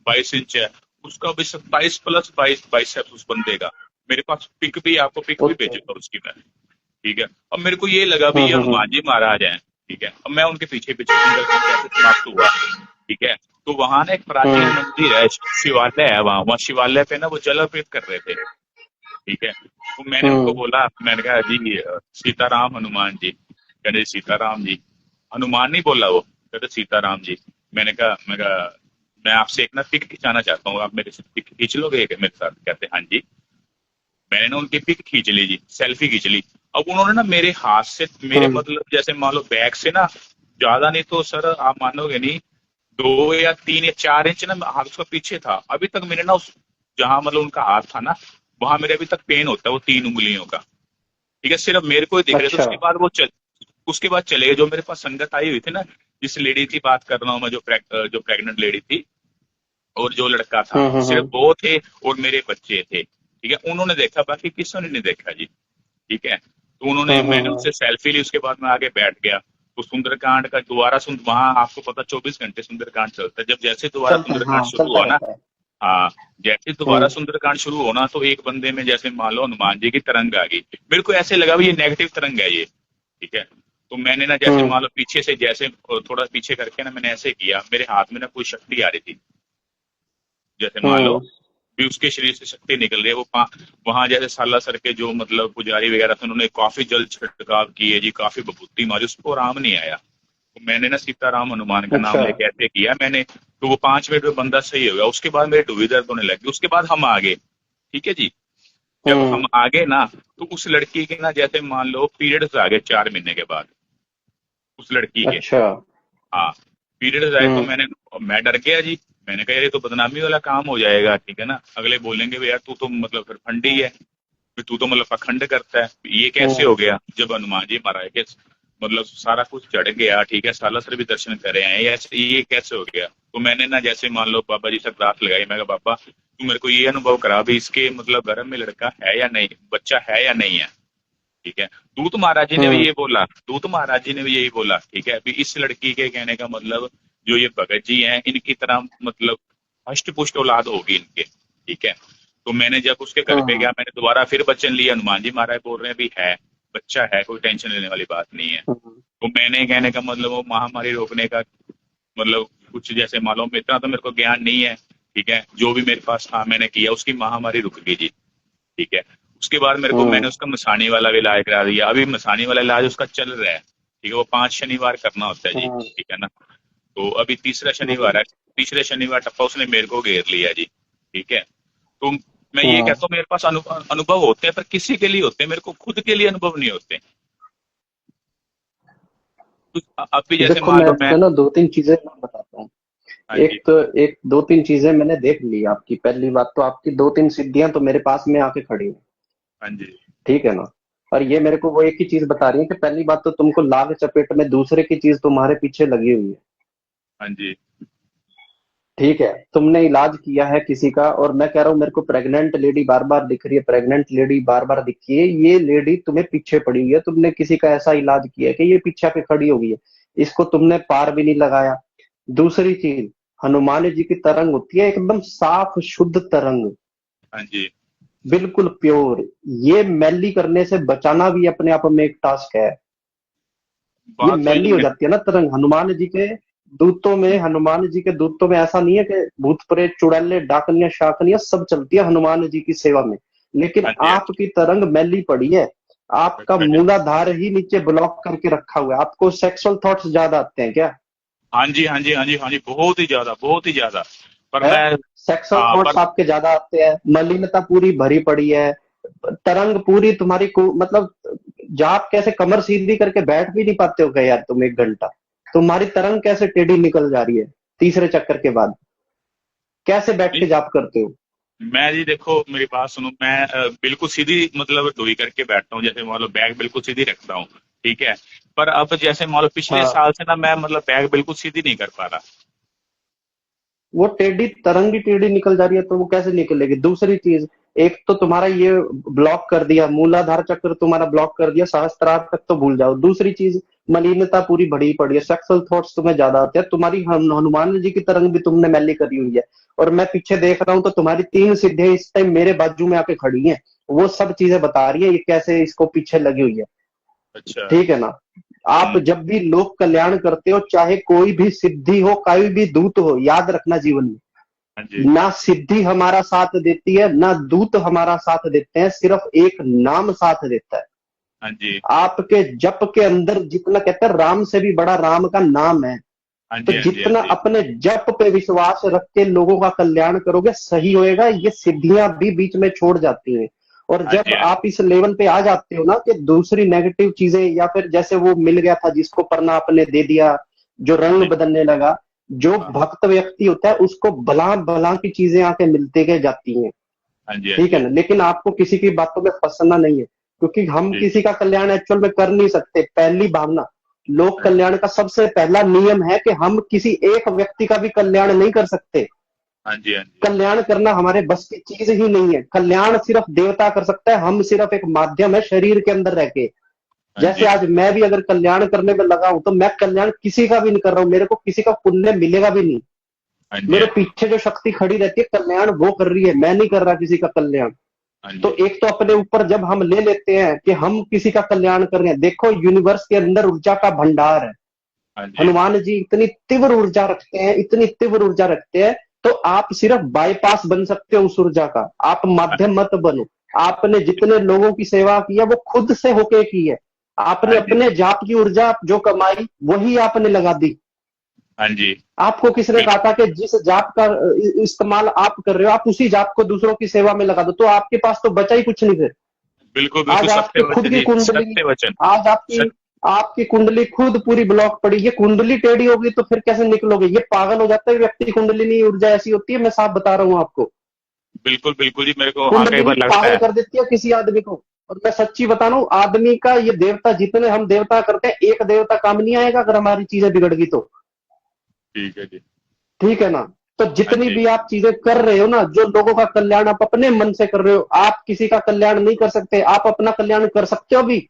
22 इंच है। उसका भी 27+22 बाइसेप्स उस बंदे का। मेरे पास पिक भी, आपको पिक भी ओके। भेजूंगा उसकी मैं। ठीक है, अब मेरे को ये लगा भी ये हनुमान हम्म। जी महाराज हैं। ठीक है, अब मैं उनके पीछे पीछे सुंदरकांड कैसे समाप्त हुआ। ठीक है, तो वहां ना एक प्राचीन हम्म। मंदिर है, शिवालय है वहां, वहां शिवालय पे ना वो जल अर्पित कर रहे थे। ठीक है, तो मैंने उनको हम्म। बोला, मैंने कहा जी सीताराम हनुमान जी। कहते सीताराम जी। हनुमान नहीं बोला वो, कहते सीताराम जी। मैं कहा मैं आपसे एक ना पिक खिंचाना चाहता हूँ, आप मेरे से पिक खींच लोगे क्या मेरे साथ? कहते हाँ जी। मैंने ना उनकी पिक खींच ली जी, सेल्फी खींच ली। अब उन्होंने ना मेरे हाथ से, मेरे हम्म। मतलब जैसे मान लो बैग से ना, ज्यादा नहीं तो सर आप मानोगे नहीं, 2 या 3 या 4 इंच ना हाथ उसका पीछे था। अभी तक मैंने ना उस, जहां मतलब उनका हाथ था ना, वहां मेरे अभी तक पेन होता है वो 3 उंगलियों का। ठीक है, सिर्फ मेरे को ही दिख रहे थे। अच्छा। उसके बाद वो उसके बाद चले गए। जो मेरे पास संगत आई हुई थी ना, जिस लेडी की बात कर रहा हूँ मैं, जो प्रेग्नेंट लेडी थी, और जो लड़का था, सिर्फ हम्म। वो थे और मेरे बच्चे थे। ठीक है, उन्होंने देखा, बाकी किसी ने नहीं देखा जी। ठीक है, तो उन्होंने, मैंने हम्म। उससे सेल्फी ली, उसके बाद मैं आगे बैठ गया। तो सुंदरकांड का दोबारा वहां आपको पता 24 घंटे सुंदरकांड चलता है। जब जैसे दोबारा चलता है, सुंदरकांड हाँ शुरू चलता हुआ ना, रहता है। हाँ, जैसे दोबारा हम्म। सुंदरकांड शुरू होना, तो एक बंदे में जैसे मान लो हनुमान जी की तरंग आ गई। मेरे को ऐसे लगा भी ये नेगेटिव तरंग है ये। ठीक है, तो मैंने ना जैसे हम्म। मान लो पीछे से, जैसे थोड़ा पीछे करके ना मैंने ऐसे किया, मेरे हाथ में ना कोई शक्ति आ रही थी। जैसे मान लो हम्म। भी उसके शरीर से शक्ति निकल रही है। वहां जैसे साला सर के जो मतलब पुजारी वगैरह थे, उन्होंने काफी जल छिड़काव किए जी, काफी विभूति मारी, उसको आराम नहीं आया। तो मैंने ना सीताराम हनुमान का नाम अच्छा। लेके ऐसे किया मैंने, तो वो 5 मिनट में बंदा सही हो गया। उसके बाद मेरे डूबी दर्द होने लगी। उसके बाद हम आगे, ठीक है जी, जब हम हम्म। आगे ना, तो उस लड़की के ना जैसे मान लो पीरियड्स आ गए 4 महीने के बाद, उस लड़की के। अच्छा। हाँ, पीरियड्स आए तो हम्म। मैं डर गया जी। मैंने कहा यार ये तो बदनामी वाला काम हो जाएगा। ठीक है ना, अगले बोलेंगे भैया तू तो मतलब फिर फंडी है, फिर तू तो मतलब पखंड करता है। ये कैसे हम्म। हो गया? जब हनुमान जी महाराज के मतलब सारा कुछ चढ़ गया, ठीक है, सालासर भी दर्शन करे हैं, ये कैसे हो गया? तो मैंने ना जैसे मान लो बाबा जी से अरदास लगाई। मैं कहा बाबा तू मेरे को ये अनुभव करा भी, इसके मतलब गर्भ में लड़का है या नहीं, बच्चा है या नहीं है। ठीक है, दूत महाराज जी ने भी हम्म। ये बोला, दूत महाराज जी ने भी यही बोला। ठीक है, अभी इस लड़की के कहने का मतलब, जो ये भगत जी हैं, इनकी तरह मतलब हष्ट पुष्ट औलाद होगी इनके। ठीक है, तो मैंने जब उसके घर पे हम्म। गया, मैंने दोबारा फिर वचन लिया। हनुमान जी महाराज बोल रहे हैं भी है, बच्चा है, कोई टेंशन लेने वाली बात नहीं है। हम्म। तो मैंने कहने का मतलब वो महामारी रोकने का मतलब कुछ जैसे मालूम, इतना तो मेरे को ज्ञान नहीं है। ठीक है, जो भी मेरे पास था मैंने किया, उसकी महामारी रुक गई जी। ठीक है, उसके बाद मेरे को, मैंने हम्म। उसका मसानी वाला भी इलाज करा दिया। अभी मसानी वाला इलाज उसका चल रहा है। ठीक है, वो 5 शनिवार करना होता है जी। हम्म। ठीक है ना, तो अभी तीसरा हम्म। शनिवार है। तीसरे शनिवार टप्पा उसने मेरे को घेर लिया जी। ठीक है, तो मैं ये हम्म। कहता हूँ मेरे पास अनुभव होते हैं, पर किसी के लिए होते हैं, मेरे को खुद के लिए अनुभव नहीं होते। तो अब भी जैसे देखो मान मैं लो मैं, आपको ना दो तीन चीजें मैं बताता हूँ। हाँ एक जी, तो एक दो तीन चीजें मैंने देख ली आपकी। पहली बात तो आपकी दो तीन सिद्धियां तो मेरे पास में आके खड़ी हैं। हाँ जी, ठीक है ना। और ये मेरे को वो एक ही चीज बता रही है कि पहली बात तो तुमको लाग चपेट में दूसरे की चीज तुम्हारे पीछे लगी हुई है। हाँ जी, ठीक है, तुमने इलाज किया है किसी का, और मैं कह रहा हूँ मेरे को प्रेग्नेंट लेडी बार बार दिख रही है, प्रेग्नेंट लेडी बार बार दिखी है। ये लेडी तुम्हें पीछे पड़ी हुई है, तुमने किसी का ऐसा इलाज किया है कि ये पीछे पे खड़ी हो गई है। इसको तुमने पार भी नहीं लगाया। दूसरी चीज, हनुमान जी की तरंग होती है एकदम साफ शुद्ध तरंग, हाँ जी, बिल्कुल प्योर। ये मैली करने से बचाना भी अपने आप में एक टास्क है। ये बात वही मैली हो है। जाती है ना तरंग। हनुमान जी के दूतों में ऐसा नहीं है कि भूत प्रेत चुड़ैले डाकनियां शाकनियां सब चलती है हनुमान जी की सेवा में। लेकिन हाँ जी, हाँ जी, आपकी तरंग मैली पड़ी है। आपका अच्छा जी, मूलाधार ही नीचे ब्लॉक करके रखा हुआ है। आपको सेक्सुअल थॉट्स ज्यादा आते हैं क्या? हाँ जी, हाँ जी, हाँ जी, हाँ जी, बहुत ही ज्यादा, बहुत ही ज्यादा। पर है, मैं, सेक्सुअल हाँ थॉट्स पर, आपके ज्यादा आते हैं। मलिनता पूरी भरी पड़ी है। तरंग पूरी तुम्हारी को मतलब, जब आप कैसे कमर सीधी करके बैठ भी नहीं पाते हो क्या यार तुम 1 घंटा? तुम्हारी तरंग कैसे टेढ़ी निकल जा रही है तीसरे चक्कर के बाद? कैसे बैठ के नहीं, जाप करते हो? मैं जी देखो मेरी बात सुनो, मैं बिल्कुल सीधी मतलब ढोई करके बैठता हूँ, जैसे मान लो बैग बिल्कुल सीधी रखता हूँ। ठीक है, पर अब जैसे मान लो पिछले हाँ, साल से ना मैं मतलब बैग बिल्कुल सीधी नहीं कर पा रहा। वो टेढ़ी तरंगी टेढ़ी निकल जा रही है तो वो कैसे निकलेगी? दूसरी चीज, एक तो तुम्हारा ये ब्लॉक कर दिया, मूलाधार चक्र तुम्हारा ब्लॉक कर दिया, सहस्त्रार तक तो भूल जाओ। दूसरी चीज, मलिनता पूरी बढ़ी पड़ी है, सेक्सुअल थॉट्स तुम्हें ज्यादा आते हैं। तुम्हारी हनुमान जी की तरंग भी तुमने मैली करी हुई है। और मैं पीछे देख रहा हूँ तो तुम्हारी 3 सिद्धियां इस टाइम मेरे बाजू में आके खड़ी हैं। वो सब चीजें बता रही है ये कैसे इसको पीछे लगी हुई है। अच्छा। ठीक है ना। आप हम्म, जब भी लोक कल्याण करते हो, चाहे कोई भी सिद्धि हो, कोई भी दूत हो, याद रखना जीवन में, हाँ जी, ना सिद्धि हमारा साथ देती है ना दूत हमारा साथ देते हैं, सिर्फ एक नाम साथ देता है। हाँ जी, आपके जप के अंदर जितना, कहते हैं राम से भी बड़ा राम का नाम है। हाँ तो जी, हाँ जी, हाँ जितना जी, अपने जप पे विश्वास रख के लोगों का कल्याण करोगे सही होएगा, ये सिद्धियां भी बीच में छोड़ जाती हैं। और हाँ जब जी, हाँ आप इस लेवल पे आ जाते हो ना कि दूसरी नेगेटिव चीजें, या फिर जैसे वो मिल गया था जिसको पढ़ना आपने दे दिया, जो रंग जी, बदलने लगा, जो हाँ, भक्त व्यक्ति होता है उसको भला भला की चीजें आके मिलते के जाती हैं। हाँ जी, हाँ ठीक है जी, ना, लेकिन आपको किसी की बातों में फंसना नहीं है, क्योंकि हम जी, किसी का कल्याण एक्चुअल में कर नहीं सकते। पहली भावना, लोक हाँ जी, कल्याण का सबसे पहला नियम है कि हम किसी एक व्यक्ति का भी कल्याण नहीं कर सकते। हाँ जी, हाँ जी, कल्याण करना हमारे बस की चीज ही नहीं है। कल्याण सिर्फ देवता कर सकता है, हम सिर्फ एक माध्यम है शरीर के अंदर रह के। हाँ जैसे जी, आज मैं भी अगर कल्याण करने में लगा हूं तो मैं कल्याण किसी का भी नहीं कर रहा हूं, मेरे को किसी का पुण्य मिलेगा भी नहीं। हाँ जी, मेरे हाँ जी, पीछे जो शक्ति खड़ी रहती है कल्याण वो कर रही है, मैं नहीं कर रहा किसी का कल्याण। हाँ तो जी, एक तो अपने ऊपर जब हम ले लेते हैं कि हम किसी का कल्याण कर रहे हैं, देखो यूनिवर्स के अंदर ऊर्जा का भंडार है। हाँ जी, हनुमान जी इतनी तीव्र ऊर्जा रखते हैं, इतनी तीव्र ऊर्जा रखते हैं, तो आप सिर्फ बाईपास बन सकते हो उस ऊर्जा का, आप माध्यम मत बनो। आपने जितने लोगों की सेवा की है वो खुद से होके की है। आपने हाँ जी, अपने जाप की ऊर्जा जो कमाई वही आपने लगा दी। हाँ जी, आपको किसने कहा बिल्कुल, था कि जिस जाप का इस्तेमाल आप कर रहे हो आप उसी जाप को दूसरों की सेवा में लगा दो, तो आपके पास तो बचा ही कुछ नहीं फिर। बिल्कुल, बिल्कुल आज सत्य आपकी खुद वचन की जी, कुंडली, सत्य वचन, आज आपकी सत्य, आपकी कुंडली खुद पूरी ब्लॉक पड़ी, ये कुंडली टेढ़ी होगी तो फिर कैसे निकलोगे? ये पागल हो जाता है व्यक्ति, कुंडली नहीं ऊर्जा ऐसी होती है, मैं साफ बता रहा हूं आपको। बिल्कुल, बिल्कुल जी, मेरे को हाँ, कई कुंडली भी बार लगता पागल है। कर देती है किसी आदमी को। और मैं सच्ची बता रहा हूं, आदमी का ये देवता, जितने हम देवता करते हैं, एक देवता काम नहीं आएगा अगर हमारी चीजें बिगड़ गई तो। ठीक है जी, ठीक है ना? तो हाँ जितनी जी, भी आप चीजें कर रहे हो ना, जो लोगों का कल्याण आप अपने मन से कर रहे हो, आप किसी का कल्याण नहीं कर सकते। आप अपना कल्याण कर सकते हो भी?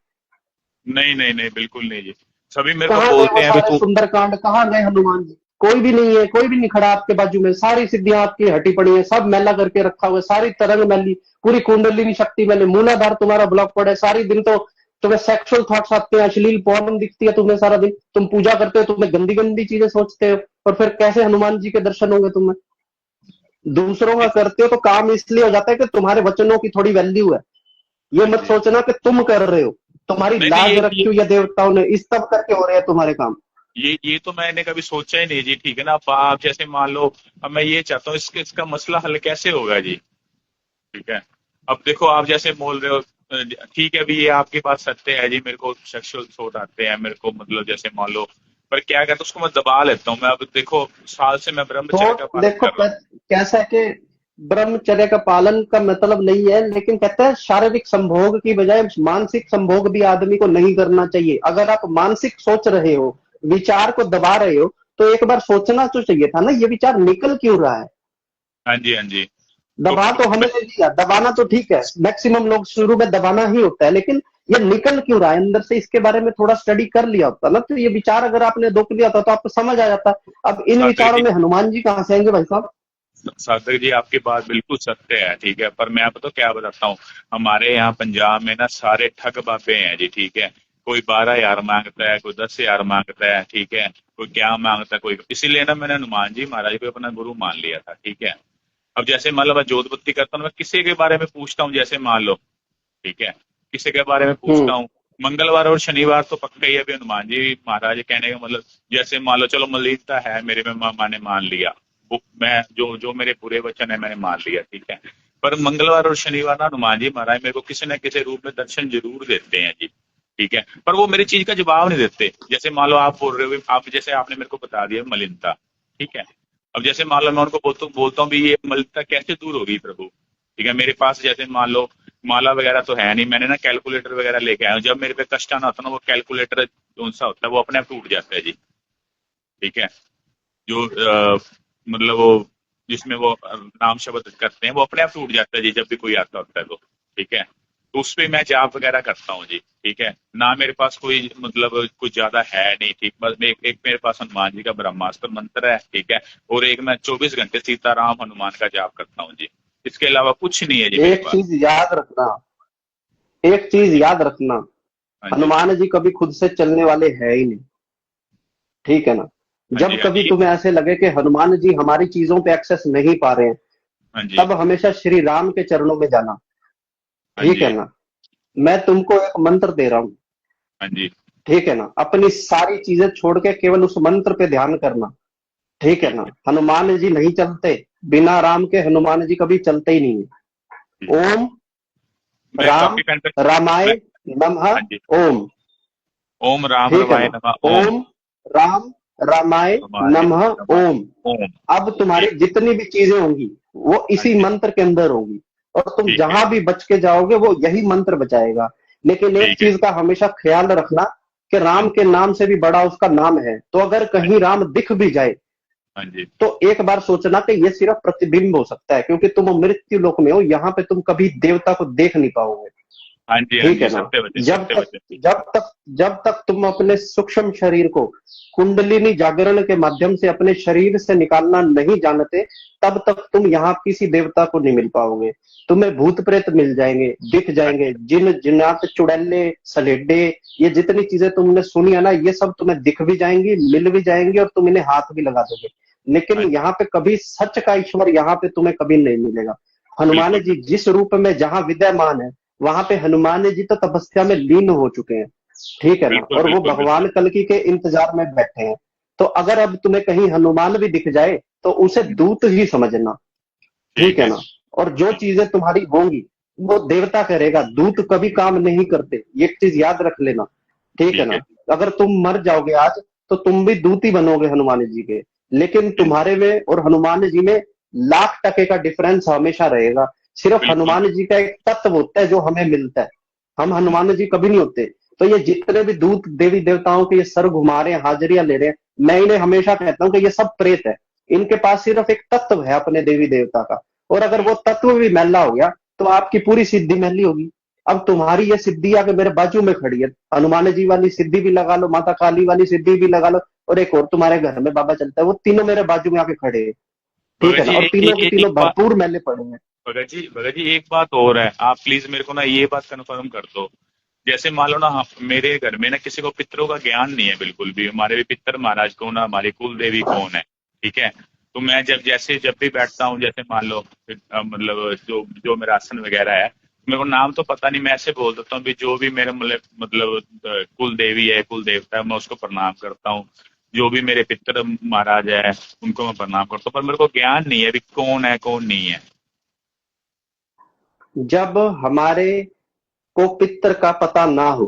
नहीं, नहीं, नहीं, बिल्कुल नहीं जी, सभी मेरे को कहाँ गए बोलते वो हैं अभी सारे तू, सुंदरकांड, कहाँ गए हनुमान जी? कोई भी नहीं है, कोई भी नहीं खड़ा आपके बाजू में, सारी सिद्धियां आपकी हटी पड़ी है, सब मैला करके रखा हुआ है, सारी तरंग मैली, पूरी कुंडलिनी शक्ति मैली, मूलाधार तुम्हारा ब्लॉक पड़ा है। सारी दिन तो तुम्हें सेक्सुअल थॉट्स आते हैं, अश्लील पॉर्न दिखती है तुम्हें सारा दिन, तुम पूजा करते हो, तुम्हें गंदी गंदी चीजें सोचते हो, और फिर कैसे हनुमान जी के दर्शन होंगे तुम्हें? दूसरों का करते हो तो काम इसलिए हो जाता है कि तुम्हारे वचनों की थोड़ी वैल्यू है। ये हाँ मत जी, सोचना कि तुम कर रहे हो, तुम्हारी नहीं, नहीं, लाज रखी हुई है देवताओं ने, इस तब करके हो रहे हैं तुम्हारे काम। ये तो मैंने कभी सोचा ही नहीं जी, ठीक है ना, आप जैसे मान लो, अब मैं ये चाहता हूँ इसका मसला हल कैसे होगा जी, ठीक है। अब देखो आप जैसे बोल रहे हो, ठीक है, अभी ये आपके पास सत्य है जी, मेरे को सेक्सुअल थॉट आते हैं मेरे को, मतलब जैसे मान लो, पर क्या कहते हैं उसको मैं दबा लेता हूँ। मैं अब देखो साल से मैं ब्रह्मचर्य का तो पालन देखो कर रहा हूँ। कैसा है कि ब्रह्मचर्य का पालन का मतलब नहीं है, लेकिन कहते हैं शारीरिक संभोग की बजाय मानसिक संभोग भी आदमी को नहीं करना चाहिए। अगर आप मानसिक सोच रहे हो, विचार को दबा रहे हो, तो एक बार सोचना तो चाहिए था ना, ये विचार निकल क्यों रहा है? हाँ जी, हाँ जी, तो दबा तो हमें दे दिया, दबाना तो ठीक है, मैक्सिमम लोग शुरू में दबाना ही होता है, लेकिन ये निकल क्यों रहा है अंदर से, इसके बारे में थोड़ा स्टडी कर लिया होता ना, तो ये विचार अगर आपने रोक लिया था तो आपको समझ आ जाता। अब इन सागर विचारों जी, में हनुमान जी कहां से आएंगे भाई साहब? सागर जी आपकी बात बिल्कुल सत्य है, ठीक है, पर मैं आपको तो क्या बताता हूँ, हमारे यहाँ पंजाब में ना सारे ठग बाबे हैं जी, ठीक है। कोई 12,000 मांगता है, कोई 10,000 मांगता है, ठीक है, कोई क्या मांगता है, कोई, इसीलिए ना मैंने हनुमान जी महाराज को अपना गुरु मान लिया था, ठीक है। अब जैसे मान लो मैं जोत बत्ती करता हूँ, मैं किसी के बारे में पूछता हूँ, जैसे मान लो, ठीक है, किसी के बारे में पूछता हम्म। हूँ, मंगलवार और शनिवार तो पक्का ही है। अभी हनुमान जी महाराज कहने का मतलब, जैसे मान लो चलो मलिनता है मेरे में, मैंने मान लिया, वो मैं जो जो मेरे बुरे वचन है मैंने मान लिया, ठीक है। पर मंगलवार और शनिवार ना हनुमान जी महाराज मेरे को किसी न किसी रूप में दर्शन जरूर देते हैं जी, ठीक है, पर वो मेरी चीज का जवाब नहीं देते। जैसे मान लो आप बोल रहे हो, आप जैसे आपने मेरे को बता दिया मलिनता, ठीक है। अब जैसे मान लो मैं उनको बोलता हूँ भी ये मलिनता कैसे दूर होगी प्रभु, ठीक है। मेरे पास जैसे मान लो माला वगैरह तो है नहीं, मैंने ना कैलकुलेटर वगैरह लेके आया हूँ, जब मेरे पे कष्ट आना होता है ना, वो कैलकुलेटर कौन सा होता है वो अपने आप टूट जाता है जी, ठीक है। जो मतलब वो जिसमें वो नाम शब्द करते हैं वो अपने आप टूट जाता है जी, जब भी कोई आता होता है तो, ठीक है। तो उस पे मैं जाप वगैरह करता हूँ जी, ठीक है ना। मेरे पास कोई मतलब कुछ ज्यादा है नहीं, ठीक, बस एक मेरे पास हनुमान जी का ब्रह्मास्त्र मंत्र है, ठीक है, और एक मैं 24 घंटे सीताराम हनुमान का जाप करता हूँ जी। इसके अलावा कुछ नहीं है जी मेरे एक पास। चीज याद रखना, एक चीज जी, याद रखना, हाँ जी, हनुमान जी कभी खुद से चलने वाले है ही नहीं। ठीक है ना? हाँ जी, जब हाँ कभी जी, तुम्हें ऐसे लगे कि हनुमान जी हमारी चीजों पे एक्सेस नहीं पा रहे हैं, हाँ जी, तब हमेशा श्री राम के चरणों में जाना। हाँ ठीक जी, है ना? मैं तुमको एक मंत्र दे रहा हूं, हाँ जी, ठीक है ना, अपनी सारी चीजें छोड़ के केवल उस मंत्र पे ध्यान करना, ठीक है ठीक ना। है हनुमान जी नहीं चलते, बिना राम के हनुमान जी कभी चलते ही नहीं जी। है। ओम मैं राम काफी कंटेंट रामाय मैं नमः हाँ जी। ओम, ओम राम ठीक है रवाय ना। नमः ओम। ओम राम रामाय रवाय नमः नमः ओम। ओम। अब तुम्हारी ठीक। जितनी भी चीजें होंगी वो हाँ इसी जी। मंत्र के अंदर होंगी, और तुम ठीक है जहां भी बच के जाओगे वो यही मंत्र बचाएगा। लेकिन एक ठीक है चीज का हमेशा ख्याल रखना कि हाँ राम जी के नाम से भी बड़ा उसका नाम है, तो अगर हाँ कहीं जी राम दिख भी जाए हाँ जी तो एक बार सोचना कि ये सिर्फ प्रतिबिंब हो सकता है, क्योंकि तुम मृत्यु लोक में हो, यहाँ पे तुम कभी देवता को देख नहीं पाओगे, हाँ जी हाँ ठीक जी। है ना। सत्य वचन जब सत्य तक वचन। जब तक जब तक तुम अपने सूक्ष्म शरीर को कुंडलिनी जागरण के माध्यम से अपने शरीर से निकालना नहीं जानते, तब तक तुम यहाँ किसी देवता को नहीं मिल पाओगे। तुम्हें भूत प्रेत मिल जाएंगे, दिख हाँ जाएंगे, जी जिन जिन्नात चुड़ैले सलेडे, ये जितनी चीजें तुमने सुनी है ना, ये सब तुम्हें दिख भी जाएंगी, मिल भी जाएंगी, और तुम इन्हें हाथ भी लगा दोगे। हाँ लेकिन जी। यहाँ पे कभी सच का ईश्वर यहाँ पे तुम्हें कभी नहीं मिलेगा। हनुमान बिल्कुल जी बिल्कुल जिस रूप में जहां विद्यमान है, वहां पे हनुमान जी तो तपस्या में लीन हो चुके हैं, ठीक है ना, बिल्कुल और वो बिल्कुल बिल्कुल। भगवान कल्कि के इंतजार में बैठे हैं। तो अगर अब तुम्हें कहीं हनुमान भी दिख जाए तो उसे दूत ही समझना, ठीक ठीक है है ना। और जो ठीक चीजें तुम्हारी होंगी वो देवता करेगा, दूत कभी काम नहीं करते, ये चीज याद रख लेना, ठीक है ठीक है ना। अगर तुम मर जाओगे आज तो तुम भी दूत ही बनोगे हनुमान जी के, लेकिन ठीक। तुम्हारे में और हनुमान जी में लाख टके का डिफरेंस हमेशा रहेगा। सिर्फ बिल्कुल हनुमान जी का एक तत्व होता है जो हमें मिलता है, हम हम्म, हनुमान जी कभी नहीं होते। तो ये जितने भी दूत देवी देवताओं के ये सर घुमा रहे हैं, हाजिरियां ले रहे हैं, मैं इन्हें हमेशा कहता हूँ कि ये सब प्रेत है। इनके पास सिर्फ एक तत्व है अपने देवी देवता का, और अगर वो तत्व भी मैला हो गया तो आपकी पूरी सिद्धि मैली होगी। अब तुम्हारी ये सिद्धि आके मेरे बाजू में खड़ी है, हनुमान जी वाली सिद्धि भी लगा लो, माता काली वाली सिद्धि भी लगा लो, और एक और तुम्हारे घर में बाबा चलता है, वो तीनों मेरे बाजू में आके खड़े हैं, ठीक भगत है ना, जी और तीनों के एक तीनों बात। भरपूर मैले पड़े हैं। भगत जी एक बात और है, आप प्लीज मेरे को ना ये बात कंफर्म कर दो। जैसे मान लो ना मेरे घर में ना किसी को पितरों का ज्ञान नहीं है बिल्कुल भी, हमारे भी पितर महाराज कौन है, हमारी कुल देवी कौन है, ठीक है। तो मैं जब भी बैठता हूँ, जैसे मान लो मतलब जो जो मेरा आसन वगैरह है, मेरे को नाम तो पता नहीं, मैं ऐसे बोल देता हूँ भी जो भी मेरे मतलब कुल देवी है, कुल देवता है, मैं उसको प्रणाम करता हूँ। जो भी मेरे पितर महाराज है उनको मैं प्रणाम करता हूँ, पर मेरे को ज्ञान नहीं है भी कौन है कौन नहीं है। जब हमारे को पितर का पता ना हो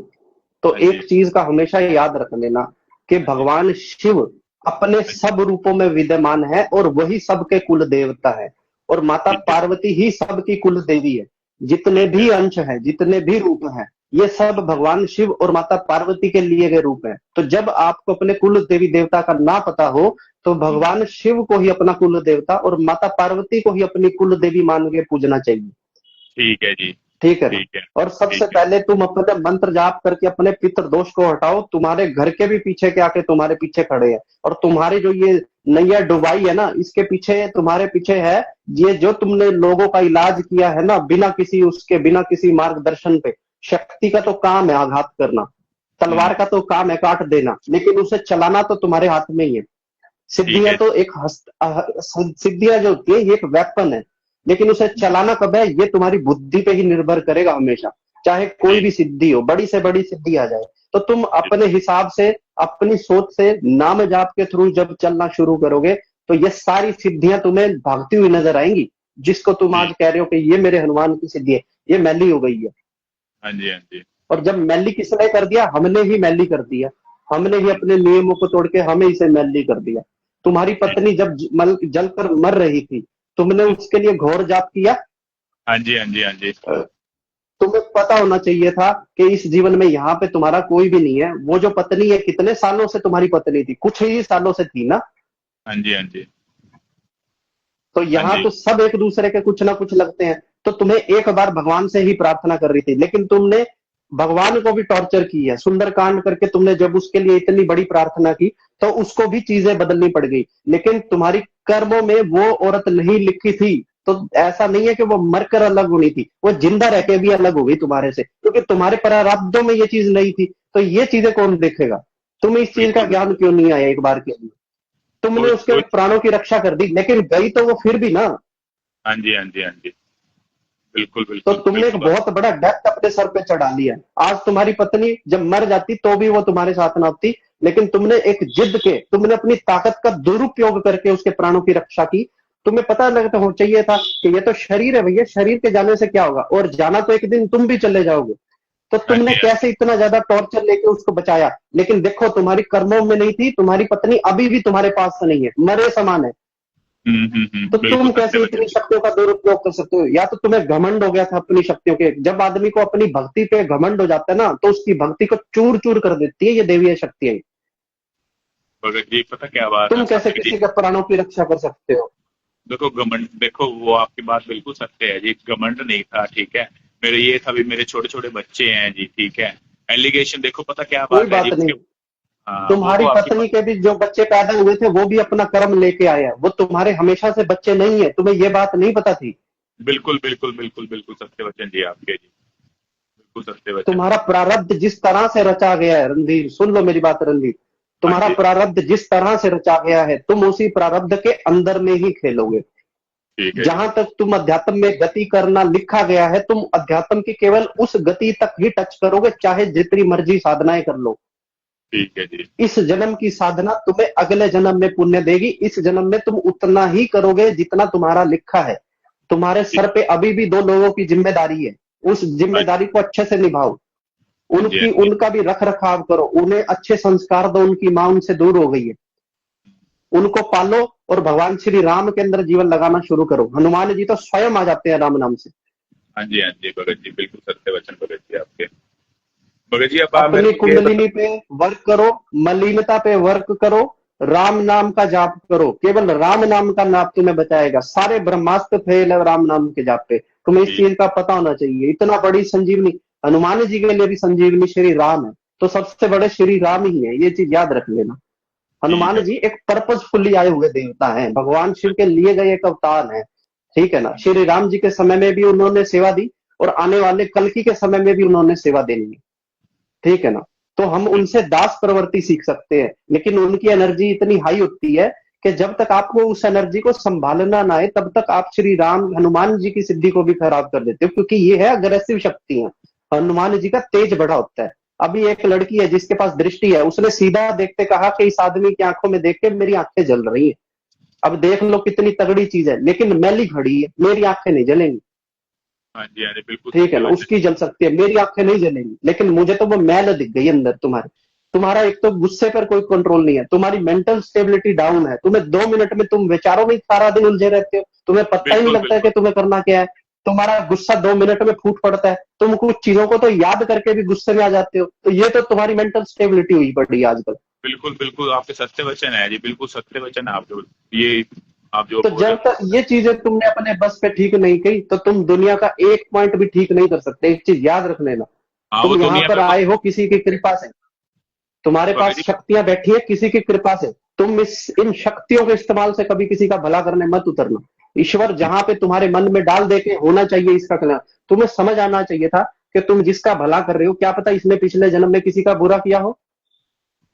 तो हाँ जी एक चीज का हमेशा याद रख लेना कि हाँ जी भगवान शिव अपने हाँ जी सब रूपों में विद्यमान है, और वही सबके कुल देवता है, और माता ठीक है पार्वती ही सबकी कुल देवी है। जितने ठीक है भी अंश हैं, जितने भी रूप हैं, ये सब भगवान शिव और माता पार्वती के लिए गए रूप हैं। तो जब आपको अपने कुल देवी देवता का ना पता हो तो हम्म, भगवान शिव को ही अपना कुल देवता और माता पार्वती को ही अपनी कुल देवी मान के पूजना चाहिए, ठीक है जी ठीक है ना। ठीक है और सबसे ठीक है पहले तुम अपने मंत्र जाप करके अपने पितृ दोष को हटाओ, तुम्हारे घर के भी पीछे के आके तुम्हारे पीछे खड़े हैं, और तुम्हारी जो ये नैया डुबाई है ना, इसके पीछे तुम्हारे पीछे है, ये जो तुमने लोगों का इलाज किया है ना, बिना किसी उसके, बिना किसी मार्गदर्शन पे। शक्ति का तो काम है आघात करना, तलवार हम्म, का तो काम है काट देना, लेकिन उसे चलाना तो तुम्हारे हाथ में ही है। ठीक सिद्धियां है तो एक सिद्धियां जो होती है ये एक वेपन है, लेकिन उसे चलाना कब है ये तुम्हारी बुद्धि पे ही निर्भर करेगा हमेशा। चाहे कोई ठीक भी सिद्धि हो, बड़ी से बड़ी सिद्धि आ जाए, तो तुम ठीक अपने हिसाब से, अपनी सोच से, नाम जाप के थ्रू जब चलना शुरू करोगे तो ये सारी सिद्धियां तुम्हें भागती हुई नजर आएंगी। जिसको तुम आज ठीक। कह रहे हो कि ये मेरे हनुमान की सिद्धि है, ये मैली हो गई है। हाँ जी हाँ जी और जब मैली किसने कर दिया, हमने ही मैली कर दिया, हमने ही अपने नियमों को तोड़ के हमें इसे मैली कर दिया। तुम्हारी ठीक। पत्नी जब जलकर मर रही थी, तुमने उसके लिए घोर जाप किया। हाँ जी हाँ जी हाँ जी तुम्हें पता होना चाहिए था कि इस जीवन में यहाँ पे तुम्हारा कोई भी नहीं है। वो जो पत्नी है, कितने सालों से तुम्हारी पत्नी थी, कुछ ही सालों से थी ना। हाँ जी हाँ जी तो हाँ यहाँ जी तो सब एक दूसरे के कुछ ना कुछ लगते हैं। तो तुम्हें एक बार भगवान से ही प्रार्थना कर रही थी, लेकिन तुमने भगवान को भी टॉर्चर की है। सुंदरकांड करके तुमने जब उसके लिए इतनी बड़ी प्रार्थना की तो उसको भी चीजें बदलनी पड़ गई, लेकिन तुम्हारी कर्मों में वो औरत नहीं लिखी थी। तो ऐसा नहीं है कि वो मरकर अलग होनी थी, वो जिंदा रह के भी अलग हो गई तुम्हारे से, क्योंकि तुम्हारे प्रारब्धों में ये चीज नहीं थी। तो ये चीजें कौन देखेगा। तुम्हें इस चीज का बिल्कुल ज्ञान बिल्कुल। क्यों नहीं आया एक बार के लिए। तुमने कोई उसके कोई प्राणों की रक्षा कर दी, लेकिन गई तो वो फिर भी ना। हाँ जी हाँ जी हाँ जी बिल्कुल तो बिल्कुल तुमने एक बिल्कुल। बहुत बड़ा डेप्थ अपने सर पे चढ़ा लिया है। आज तुम्हारी पत्नी जब मर जाती तो भी वो तुम्हारे साथ ना होती, लेकिन तुमने एक जिद के, तुमने अपनी ताकत का दुरुपयोग करके उसके प्राणों की रक्षा की। तुम्हें पता लगता हो चाहिए था कि ये तो शरीर है भैया, शरीर के जाने से क्या होगा, और जाना तो एक दिन तुम भी चले जाओगे। तो हाँ तुमने जी हाँ जी। कैसे इतना ज्यादा टॉर्चर लेके उसको बचाया। लेकिन देखो तुम्हारी कर्मों में नहीं थी, तुम्हारी पत्नी अभी भी तुम्हारे पास नहीं है, मरे समान है। तो बिल्कुल तुम सत्य कैसे वचन इतनी जी। शक्तियों का दुरुपयोग कर सकते हो। या तो तुम्हें घमंड हो गया था अपनी शक्तियों के। जब आदमी को अपनी भक्ति पे घमंड हो जाता है ना, तो उसकी भक्ति को चूर चूर कर देती है ये देवीय शक्तियां। भगत जी पता क्या बात है तुम कैसे सत्य जी। किसी के प्राणों की रक्षा कर सकते हो। देखो घमंड, देखो वो आपकी बात बिल्कुल सत्य है जी, घमंड नहीं था, ठीक है। मेरे ये था भी, मेरे छोटे छोटे बच्चे हैं जी, ठीक है। एलिगेशन देखो पता क्या कोई बात है जी बात उसके। नहीं। हाँ वो तो तुम्हारी आपकी बात। पत्नी के भी जो बच्चे पैदा हुए थे वो भी अपना कर्म लेके आए हैं, वो तुम्हारे हमेशा से बच्चे नहीं है। तुम्हें ये बात नहीं पता थी। बिल्कुल बिल्कुल बिल्कुल बिल्कुल सत्य वचन जी आपके जी। बिल्कुल सत्य वचन। तुम्हारा प्रारब्ध जिस तरह से रचा गया है रणधीर, सुन लो मेरी बात रणधीर। हाँ तुम्हारा जी। प्रारब्ध जिस तरह से रचा गया है, तुम उसी प्रारब्ध के अंदर में ही खेलोगे। ठीक है जी। जहां तक तुम अध्यात्म में गति करना लिखा गया है, तुम अध्यात्म की केवल उस गति तक ही टच करोगे, चाहे जितनी मर्जी साधनाएं कर लो। ठीक है जी। इस जन्म की साधना तुम्हें अगले जन्म में पुण्य देगी। इस जन्म में तुम उतना ही करोगे जितना तुम्हारा लिखा है। तुम्हारे ठीक। सर पे अभी भी दो लोगों की जिम्मेदारी है। उस हाँ जिम्मेदारी को अच्छे से निभाओ। हाँ जी हाँ उनकी जी। उनका भी रख रखाव करो, उन्हें अच्छे संस्कार दो। उनकी मां उनसे दूर हो गई है, उनको पालो। और भगवान श्री राम के अंदर जीवन लगाना शुरू करो। हनुमान जी तो स्वयं आ जाते हैं राम नाम से। हाँ जी हाँ जी भगत जी, बिल्कुल सत्य वचन भगत जी आपके। भगत जी अब आप मेरे अपनी को ये बता। कुंडलिनी पे वर्क करो, मलिनता पे वर्क करो, राम नाम का जाप करो। केवल राम नाम का नाम तुम्हें बचाएगा। सारे ब्रह्मास्त्र फेल है राम नाम के जाप पे। तुम्हें इस जी चीज का पता होना चाहिए। इतना बड़ी संजीवनी हनुमान जी के लिए भी संजीवनी श्री राम है, तो सबसे बड़े श्री राम ही है, ये चीज याद रख लेना। ठीक हनुमान है। जी एक पर्पजफुली आए हुए देवता हैं, भगवान शिव के लिए गए एक अवतार है। ठीक है ना। श्री राम जी के समय में भी उन्होंने सेवा दी, और आने वाले कल्कि के समय में भी उन्होंने सेवा देनी है। ठीक है ना। तो हम उनसे दास प्रवृत्ति सीख सकते हैं, लेकिन उनकी एनर्जी इतनी हाई होती है कि जब तक आपको उस एनर्जी को संभालना ना आए, तब तक आप श्री राम हनुमान जी की सिद्धि को भी खराब कर देते हो, क्योंकि ये है अग्रेसिव शक्तियां। हनुमान जी का तेज बड़ा होता है। अभी एक लड़की है जिसके पास दृष्टि है, उसने सीधा देखते कहा कि इस आदमी की आंखों में देख के मेरी आंखें जल रही है। अब देख लो कितनी तगड़ी चीज है, लेकिन मैली घड़ी है, मेरी आंखें नहीं जलेंगी। हाँ जी हाँ जी, बिल्कुल ठीक है सत्य ना। वचन। उसकी जल सकती है, मेरी आंखें नहीं जलेंगी। लेकिन मुझे तो वो मैल दिख गई अंदर तुम्हारी। तुम्हारा एक तो गुस्से पर कोई कंट्रोल नहीं है, तुम्हारी मेंटल स्टेबिलिटी डाउन है। तुम्हें 2 मिनट में, तुम विचारों में सारा दिन उलझे रहते हो, तुम्हें पता ही नहीं बिल्कुल लगता है कि बिल्कुल तुम्हें करना क्या है। तुम्हारा गुस्सा 2 मिनट में फूट पड़ता है। तुम कुछ चीजों को तो याद करके भी गुस्से में आ जाते हो। तो ये तो तुम्हारी मेंटल स्टेबिलिटी हुई पड़ी है आजकल। बिल्कुल बिल्कुल आपके सत्य वचन है जी, बिल्कुल सत्य वचन है आप जो ये आप जो तो बोल रहे जब हो। तक ये चीजें तुमने अपने बस पे ठीक नहीं की, तो तुम दुनिया का एक पॉइंट भी ठीक नहीं कर सकते। एक चीज याद रख लेना। हाँ वो तुम यहाँ दुनिया पर में वो। आए हो किसी की कृपा से। तुम्हारे भगत पास जी। शक्तियां बैठी है किसी की कृपा से। तुम इन शक्तियों के इस्तेमाल से कभी किसी का भला करने मत उतरना। ईश्वर जहां पे तुम्हारे मन में डाल दे के होना चाहिए इसका कल्याण, तुम्हें समझ आना चाहिए था कि तुम जिसका भला कर रहे हो, क्या पता इसने पिछले जन्म में किसी का बुरा किया हो।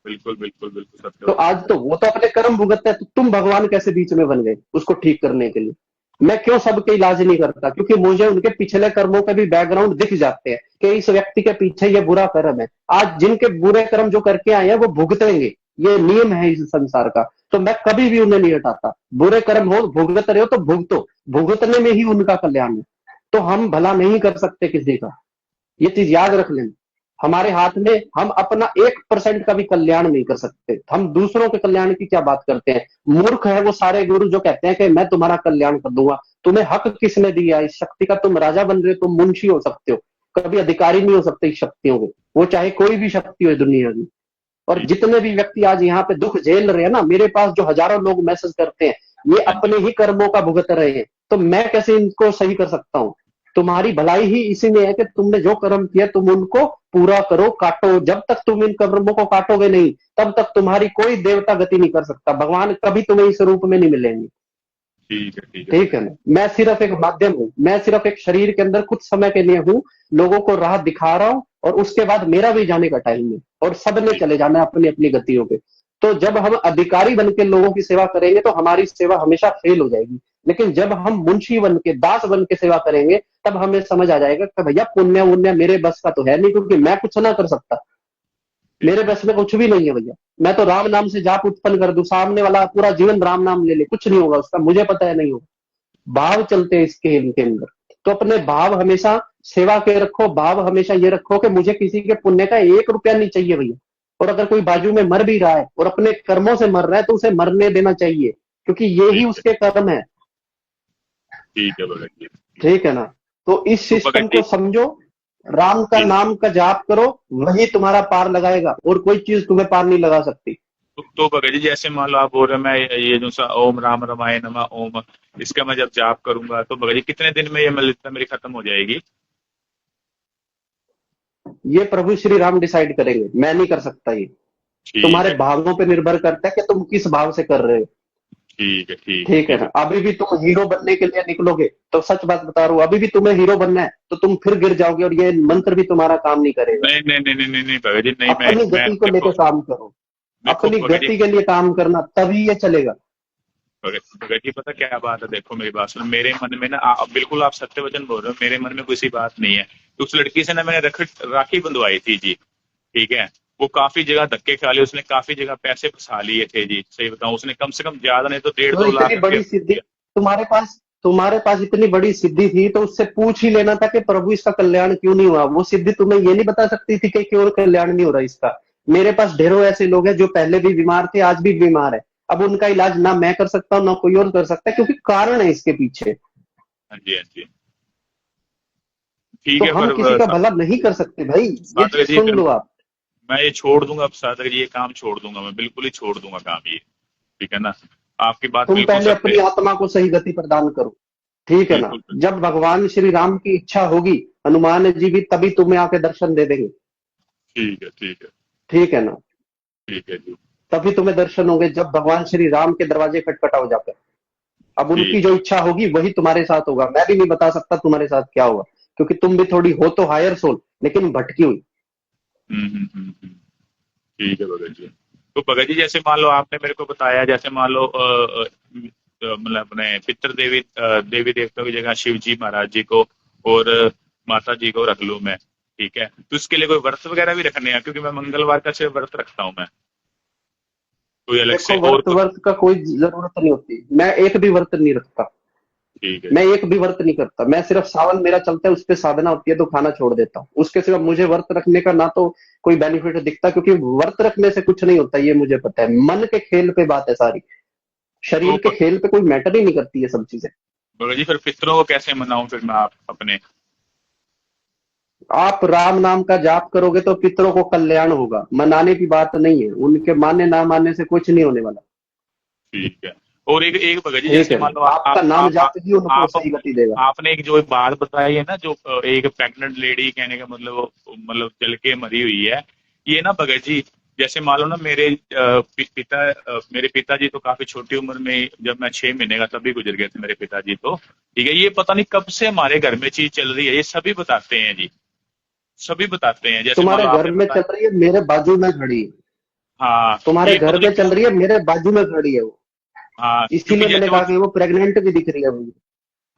बिल्कुल बिल्कुल बिल्कुल सत्य तो वचन आज भगत तो वो तो अपने कर्म भुगतते हैं, तो तुम भगवान कैसे बीच में बन गए उसको ठीक करने के लिए। मैं क्यों सबके इलाज नहीं करता, क्योंकि मुझे उनके पिछले कर्मों के भी बैकग्राउंड दिख जाते हैं कि इस व्यक्ति के पीछे ये बुरा कर्म है। आज जिनके बुरे कर्म जो करके आए हैं वो भुगतेंगे, ये नियम है इस संसार का। तो मैं कभी भी उन्हें नहीं हटाता। बुरे कर्म हो, भुगत रहे हो तो भुगतो, भुगतने में ही उनका कल्याण है। तो हम भला नहीं कर सकते किसी का, ये चीज याद रख लेना। हमारे हाथ में, हम अपना 1% का भी कल्याण नहीं कर सकते। हम दूसरों के कल्याण की क्या बात करते हैं। मूर्ख है वो सारे गुरु जो कहते हैं कि मैं तुम्हारा कल्याण कर दूंगा। तुम्हें हक किसने दिया इस शक्ति का। तुम राजा बन रहे हो, तुम मुंशी हो सकते हो, कभी अधिकारी नहीं हो सकते इस शक्तियों के। वो चाहे कोई भी शक्ति हो दुनिया की। और जी। जितने भी व्यक्ति आज यहाँ पे दुख झेल रहे हैं ना, मेरे पास जो हजारों लोग मैसेज करते हैं, ये हाँ जी। अपने ही कर्मों का भुगत रहे हैं। तो मैं कैसे इनको सही कर सकता हूँ। तुम्हारी भलाई ही इसी में है कि तुमने जो कर्म किया तुम उनको पूरा करो, काटो। जब तक तुम इन कर्मों को काटोगे नहीं, तब तक तुम्हारी कोई देवता गति नहीं कर सकता। भगवान कभी तुम्हें इस रूप में नहीं मिलेंगे। ठीक है ठीक भगत है ना। मैं सिर्फ एक माध्यम हूँ, मैं सिर्फ एक शरीर के अंदर कुछ समय के लिए हूँ, लोगों को राह दिखा रहा हूँ। और उसके बाद मेरा भी जाने का टाइम है, और सबने जी। चले जाना है अपनी अपनी गतियों पे। तो जब हम अधिकारी बन के लोगों की सेवा करेंगे तो हमारी सेवा हमेशा फेल हो जाएगी। लेकिन जब हम मुंशी बन के, दास बन के सेवा करेंगे, तब हमें समझ आ जाएगा कि भैया पुण्य उन्य मेरे बस का तो है नहीं, क्योंकि मैं कुछ ना कर सकता, मेरे बस में कुछ भी नहीं है भैया। मैं तो राम नाम से जाप उत्पन्न कर दूं, सामने वाला पूरा जीवन राम नाम ले ले, कुछ नहीं होगा उसका, मुझे पता है नहीं होगा। भाव चलते हैं इसके इनके अंदर। तो अपने भाव हमेशा सेवा के रखो, भाव हमेशा ये रखो कि मुझे किसी के पुण्य का 1 रुपया नहीं चाहिए भैया। और अगर कोई बाजू में मर भी रहा है और अपने कर्मों से मर रहा है तो उसे मरने देना चाहिए, क्योंकि ये ही ठीक है। उसके कर्म है। ठीक है भगत जी। ठीक है ना? तो इस तो सिस्टम भगत जी को समझो, राम का जी, नाम का जाप करो, वही तुम्हारा पार लगाएगा, और कोई चीज तुम्हें पार नहीं लगा सकती। तो भगत जी जैसे मान लो आप बोल रहे हैं, मैं ये जो सा ओम राम रमाय नमः ओम, इसका मैं जब जाप करूंगा तो भगत जी कितने दिन में ये मलिनता मेरी खत्म हो जाएगी? ये प्रभु श्री राम डिसाइड करेंगे, मैं नहीं कर सकता ये। ठीक तुम्हारे है। भावों पे निर्भर करता है कि तुम किस भाव से कर रहे हो। ठीक है। ठीक है। ठीक है ठीक ना? है। अभी भी तुम हीरो बनने के लिए निकलोगे, तो सच बात बता रहा हूं, अभी भी तुम्हें हीरो बनना है तो तुम फिर गिर जाओगे, और ये मंत्र भी तुम्हारा काम नहीं करेगा। नहीं नहीं नहीं नहीं नहीं नहीं भगत जी, नहीं। अपनी मैं गति को देखो, लेकर काम करो, देखो अपनी भगत जी, गति के लिए काम करना, तभी ये चलेगा। भगत जी पता क्या बात है, देखो मेरी बात सुनो, मेरे मन में ना बिल्कुल आप सत्य वचन बोल रहे हो, मेरे मन में कोई सी बात नहीं है। तो उस लड़की से ना मैंने राखी बंधवाई थी जी। ठीक है। वो काफी जगह धक्के खा लिए, उसने काफी जगह पैसे फंसा लिए थे जी, सही बताऊं, उसने कम से कम ज्यादा नहीं तो डेढ़ तो दो इतनी लाख रुपया बड़ी सिद्धि दिया। तुम्हारे पास इतनी बड़ी सिद्धि थी, तो उससे पूछ ही लेना था कि प्रभु इसका कल्याण क्यों नहीं हुआ। वो सिद्धि तुम्हें ये नहीं बता सकती थी कि क्यों कल्याण नहीं हो रहा इसका। मेरे पास ढेरों ऐसे लोग हैं जो पहले भी बीमार थे, आज भी बीमार है। अब उनका इलाज ना मैं कर सकता हूँ ना कोई और कर सकता है, क्योंकि कारण है इसके पीछे। हाँ जी, हाँ जी। ठीक तो है। हम किसी का भला नहीं कर सकते भाई, ये साधक चीज जी सुन फिर लो आप। मैं ये छोड़ दूंगा, अब साधक जी ये काम छोड़ दूंगा, मैं बिल्कुल ही छोड़ दूंगा काम ये। ठीक है ना? आपकी बात तुम बिल्कुल पहले सत्य अपनी है। आत्मा को सही गति प्रदान करो। ठीक है ना? बिल्कुल। जब भगवान श्री राम की इच्छा होगी, हनुमान जी भी तभी तुम्हें आके दर्शन दे देंगे। ठीक है। ठीक है। ठीक है ना? ठीक है जी। तभी तुम्हें दर्शन होंगे जब भगवान श्री राम के दरवाजे खटखटाओ जाकर। अब उनकी ठीक जो है। इच्छा होगी वही तुम्हारे साथ होगा, मैं भी नहीं बता सकता तुम्हारे साथ क्या होगा, क्योंकि तुम भी थोड़ी हो तो हायर सोल, लेकिन भटकी हुई। ठीक है भगत जी। तो भगत जी जैसे मान लो आपने मेरे को बताया, जैसे मान लो मतलब अपने पितृ देवी देवी देवताओं की जगह शिव जी महाराज जी को और माता जी को रख लूं मैं। ठीक है। तो इसके लिए कोई व्रत वगैरह भी रखने हैं? क्योंकि मैं मंगलवार का सिर्फ व्रत रखता हूँ मैं, कोई अलग से देखो, और वर्त कुछ? वर्त का कोई जरूरत नहीं होती, मैं एक भी वर्त नहीं रखता। ठीक है मैं जी। एक भी वर्त नहीं करता, मैं सिर्फ सावन मेरा चलता है, उस पे साधना होती है तो खाना छोड़ देता हूँ। उसके सिवा मुझे व्रत रखने का ना तो कोई बेनिफिट दिखता, क्योंकि व्रत रखने से कुछ नहीं होता, ये मुझे पता है। मन के खेल पे बात है सारी, तो शरीर के खेल पे कोई मैटर ही नहीं करती ये सब चीजें। भगत जी फिर पितरों को कैसे मनाऊं फिर मैं आप अपने? आप राम नाम का जाप करोगे तो पितरों को कल्याण होगा, मनाने की बात नहीं है, उनके मानने ना मानने से कुछ नहीं होने वाला। ठीक है। और एक एक भगत जी ठीक जैसे है मान ना? लो आपका नाम जाप ही उनको आप सही गति देगा। आपने एक जो बात बताई है ना, जो एक प्रेग्नेंट लेडी, कहने का मतलब मतलब जल के मरी हुई है, ये ना भगत जी जैसे मान लो ना मेरे मेरे पिताजी तो काफी छोटी उम्र में, जब मैं 6 महीने का तभी गुजर गए थे मेरे पिताजी तो। ठीक है। ये पता नहीं कब से हमारे घर में चीज चल रही है, ये सभी बताते हैं जी, सभी बताते हैं, जैसे मान तुम्हारे लो घर आपने में बताया। चल रही है, मेरे बाजू में खड़ी है। हाँ। तुम्हारे ये घर पता नहीं में चल क्यों। रही है, मेरे बाजू में खड़ी है वो। हाँ क्योंकि इसीलिए मैंने जैसे वो, कहा कि वो प्रेग्नेंट भी दिख रही है मुझे।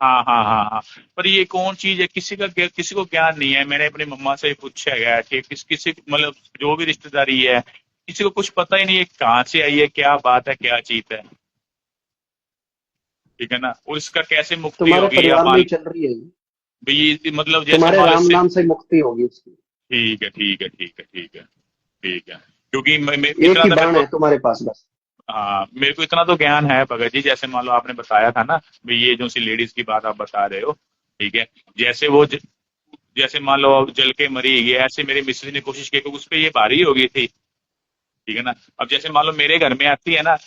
हाँ हाँ हाँ हाँ। पर ये कौन चीज है, किसी को ज्ञान नहीं है। मैंने अपनी मम्मा से भी पूछा है, ठीक, किसी मतलब जो भी रिश्तेदारी है, किसी को कुछ पता ही नहीं है कहाँ से आई है, क्या बात है, क्या चीज है। ठीक है ना? और इसका कैसे मुक्ति तुम्हारे होगी, या परिवार में मान ही चल रही है ये। भाई ये मतलब जैसे तुम्हारे मान लो राम इससे। नाम से मुक्ति होगी उसकी। ठीक है। ठीक है। ठीक है। ठीक है। ठीक है। क्योंकि एक इतना ही तो मेरे बाण को, है तुम्हारे पास बस। हाँ मेरे को इतना तो ज्ञान है भगत जी, जैसे मान लो आपने बताया था ना भाई, ये जो सी लेडीज की बात आप बता रहे हो। ठीक है। जैसे वो जैसे मान लो अब जल के मरी है, ऐसे मेरी मिसेज ने कोशिश की, क्योंकि उस पर ये भारी हो गई थी। ठीक है ना? अब जैसे मान लो मेरे घर में आती है ना,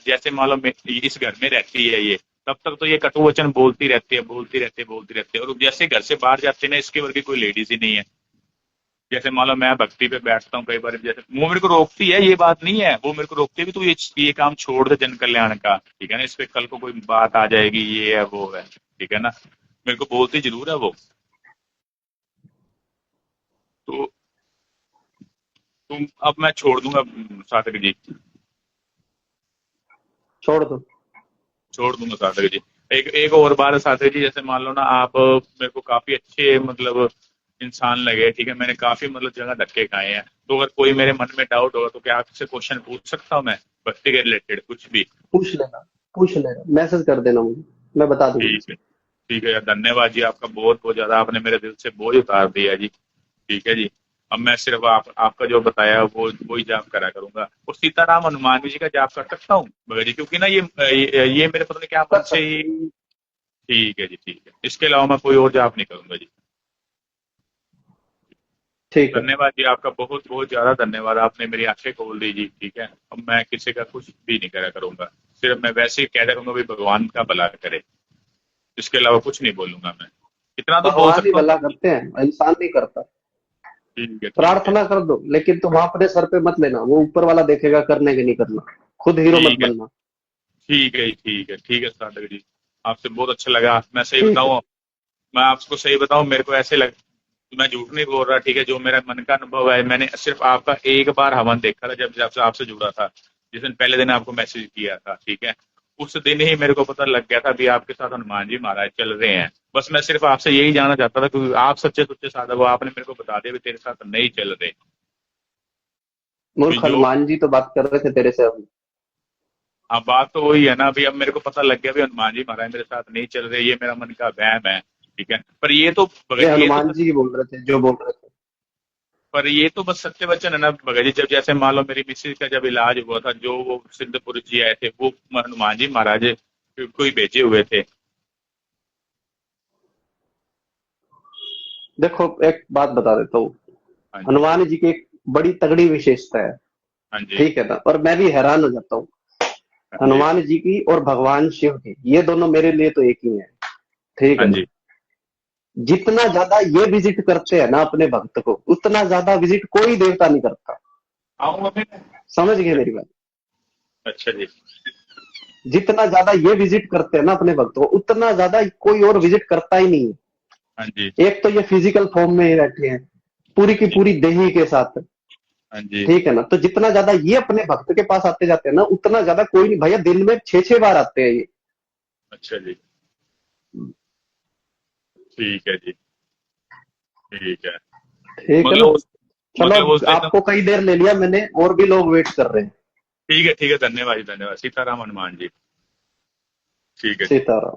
जैसे मान लो इस घर में रहती है ये, तब तक तो ये कटु वचन बोलती रहती है, बोलती रहती है, बोलती रहती है, और जैसे घर से बाहर जाती है ना, इसके वर्गी कोई लेडीज ही नहीं है। जैसे मान लो मैं भक्ति पे बैठता हूँ कई बार, जैसे वो मेरे को रोकती है, ये बात नहीं है, वो मेरे को रोकती है भी तू ये काम छोड़ दे जन कल्याण का। ठीक है ना? इस पे कल को कोई बात आ जाएगी, ये है वो है। ठीक है ना? मेरे को बोलती जरूर है वो। तो तुम अब मैं छोड़ दूंगा साथक जी, छोड़ दो। छोड़ दूंगा सार्थक जी। एक एक और बात साथी जी, जैसे मान लो ना आप मेरे को काफी अच्छे मतलब इंसान लगे, ठीक है, मैंने काफी मतलब जगह धक्के खाए हैं, तो अगर कोई मेरे मन में डाउट होगा तो क्या आपसे क्वेश्चन पूछ सकता हूँ मैं, भक्ति के रिलेटेड कुछ भी? पूछ लेना, मैसेज कर देना मुझे, मैं बता दूंगा। ठीक है, ठीक है यार, धन्यवाद जी आपका, बहुत बहुत ज्यादा, आपने मेरे दिल से बोझ उतार दिया जी। ठीक है जी। अब मैं सिर्फ आपका जो बताया वो ही जाप करा करूंगा, और सीताराम हनुमान जी का जाप कर सकता हूँ भगत जी, क्योंकि ना ये मेरे पता नहीं क्या कर मन से सकते ही। हैं। ठीक है जी, ठीक है, इसके अलावा मैं कोई और जाप नहीं करूंगा जी। ठीक है। धन्यवाद जी आपका, बहुत बहुत ज्यादा धन्यवाद, आपने मेरी आंखें खोल दी जी। ठीक है, अब मैं किसी का कुछ भी नहीं करा करूंगा, सिर्फ मैं वैसे ही कह दिया करूंगा भी भगवान का भला करे, इसके अलावा कुछ नहीं बोलूंगा मैं, इतना तो बोल भगवान ही सकता हूँ। भला करते हैं, इंसान नहीं करता। ठीक है, ठीक है, प्रार्थना कर दो, लेकिन तुम अपने सर पे मत लेना, वो ऊपर वाला देखेगा करने के नहीं करना। खुद हीरो मत ठीक है, बनना। ठीक है, ठीक है, ठीक है सार्थक जी, आपसे बहुत अच्छा लगा। मैं सही ठीक है। बताऊं, मैं आपको सही बताऊं, मेरे को ऐसे लग, मैं झूठ नहीं बोल रहा, ठीक है, जो मेरा मन का अनुभव है, मैंने सिर्फ आपका एक बार हवन देखा था, जब जब से आपसे जुड़ा था, जिस दिन पहले दिन आपको मैसेज किया था, ठीक है, उस दिन ही मेरे को पता लग गया था भी आपके साथ हनुमान जी महाराज चल रहे हैं। बस मैं सिर्फ आपसे यही जानना चाहता था, क्योंकि आप सच्चे सुच्चे साधक हो, आपने मेरे को बता दिया भी तेरे साथ नहीं चल रहे। तो मूर्ख, जो, हनुमान जी तो बात कर रहे थे तेरे से अभी। हाँ बात तो वही है ना, अभी अब मेरे को पता लग गया भी हनुमान जी महाराज मेरे साथ नहीं चल रहे, ये मेरा मन का वहम है। ठीक है, पर ये तो ये भगत जी, ये तो हनुमान जी ही बोल रहे थे जो बोल रहे थे। पर ये तो बस सत्य वचन है ना भगत जी, जब जैसे मान लो मेरी मिसेज का जब इलाज हुआ था, जो वो सिद्धपुर जी आए थे, वो हनुमान जी महाराज को ही भेजे हुए थे। देखो, एक बात बता देता हूँ। हाँ जी, हनुमान जी की एक बड़ी तगड़ी विशेषता है। हाँ जी, ठीक है ना, और मैं भी हैरान हो जाता हूँ। हाँ जी, हनुमान जी की और भगवान शिव की, ये दोनों मेरे लिए तो एक ही है। ठीक हाँ है ना। जी। जितना ज्यादा ये विजिट करते हैं ना अपने भक्त को, उतना ज्यादा विजिट कोई देवता नहीं करता। आऊंगा मैं। समझ गए मेरी बात? अच्छा जी। जितना ज्यादा ये विजिट करते हैं ना अपने भक्त को, उतना ज्यादा कोई और विजिट करता ही नहीं हाँ जी, है। एक तो ये फिजिकल फॉर्म में ही बैठे हैं, पूरी की पूरी देही के साथ। हाँ जी। ठीक है ना, तो जितना ज्यादा ये अपने भक्त के पास आते जाते हैं ना, उतना ज्यादा कोई नहीं भैया, दिन में 6-6 बार आते हैं ये। अच्छा जी, ठीक है जी, ठीक है। ठीक है ना। मतलब चलो, मतलब उस दिन, आपको कई देर ले लिया मैंने, और भी लोग वेट कर रहे हैं। ठीक है, ठीक है, धन्यवाद जी, धन्यवाद, सीताराम हनुमान जी। ठीक है जी। सीताराम।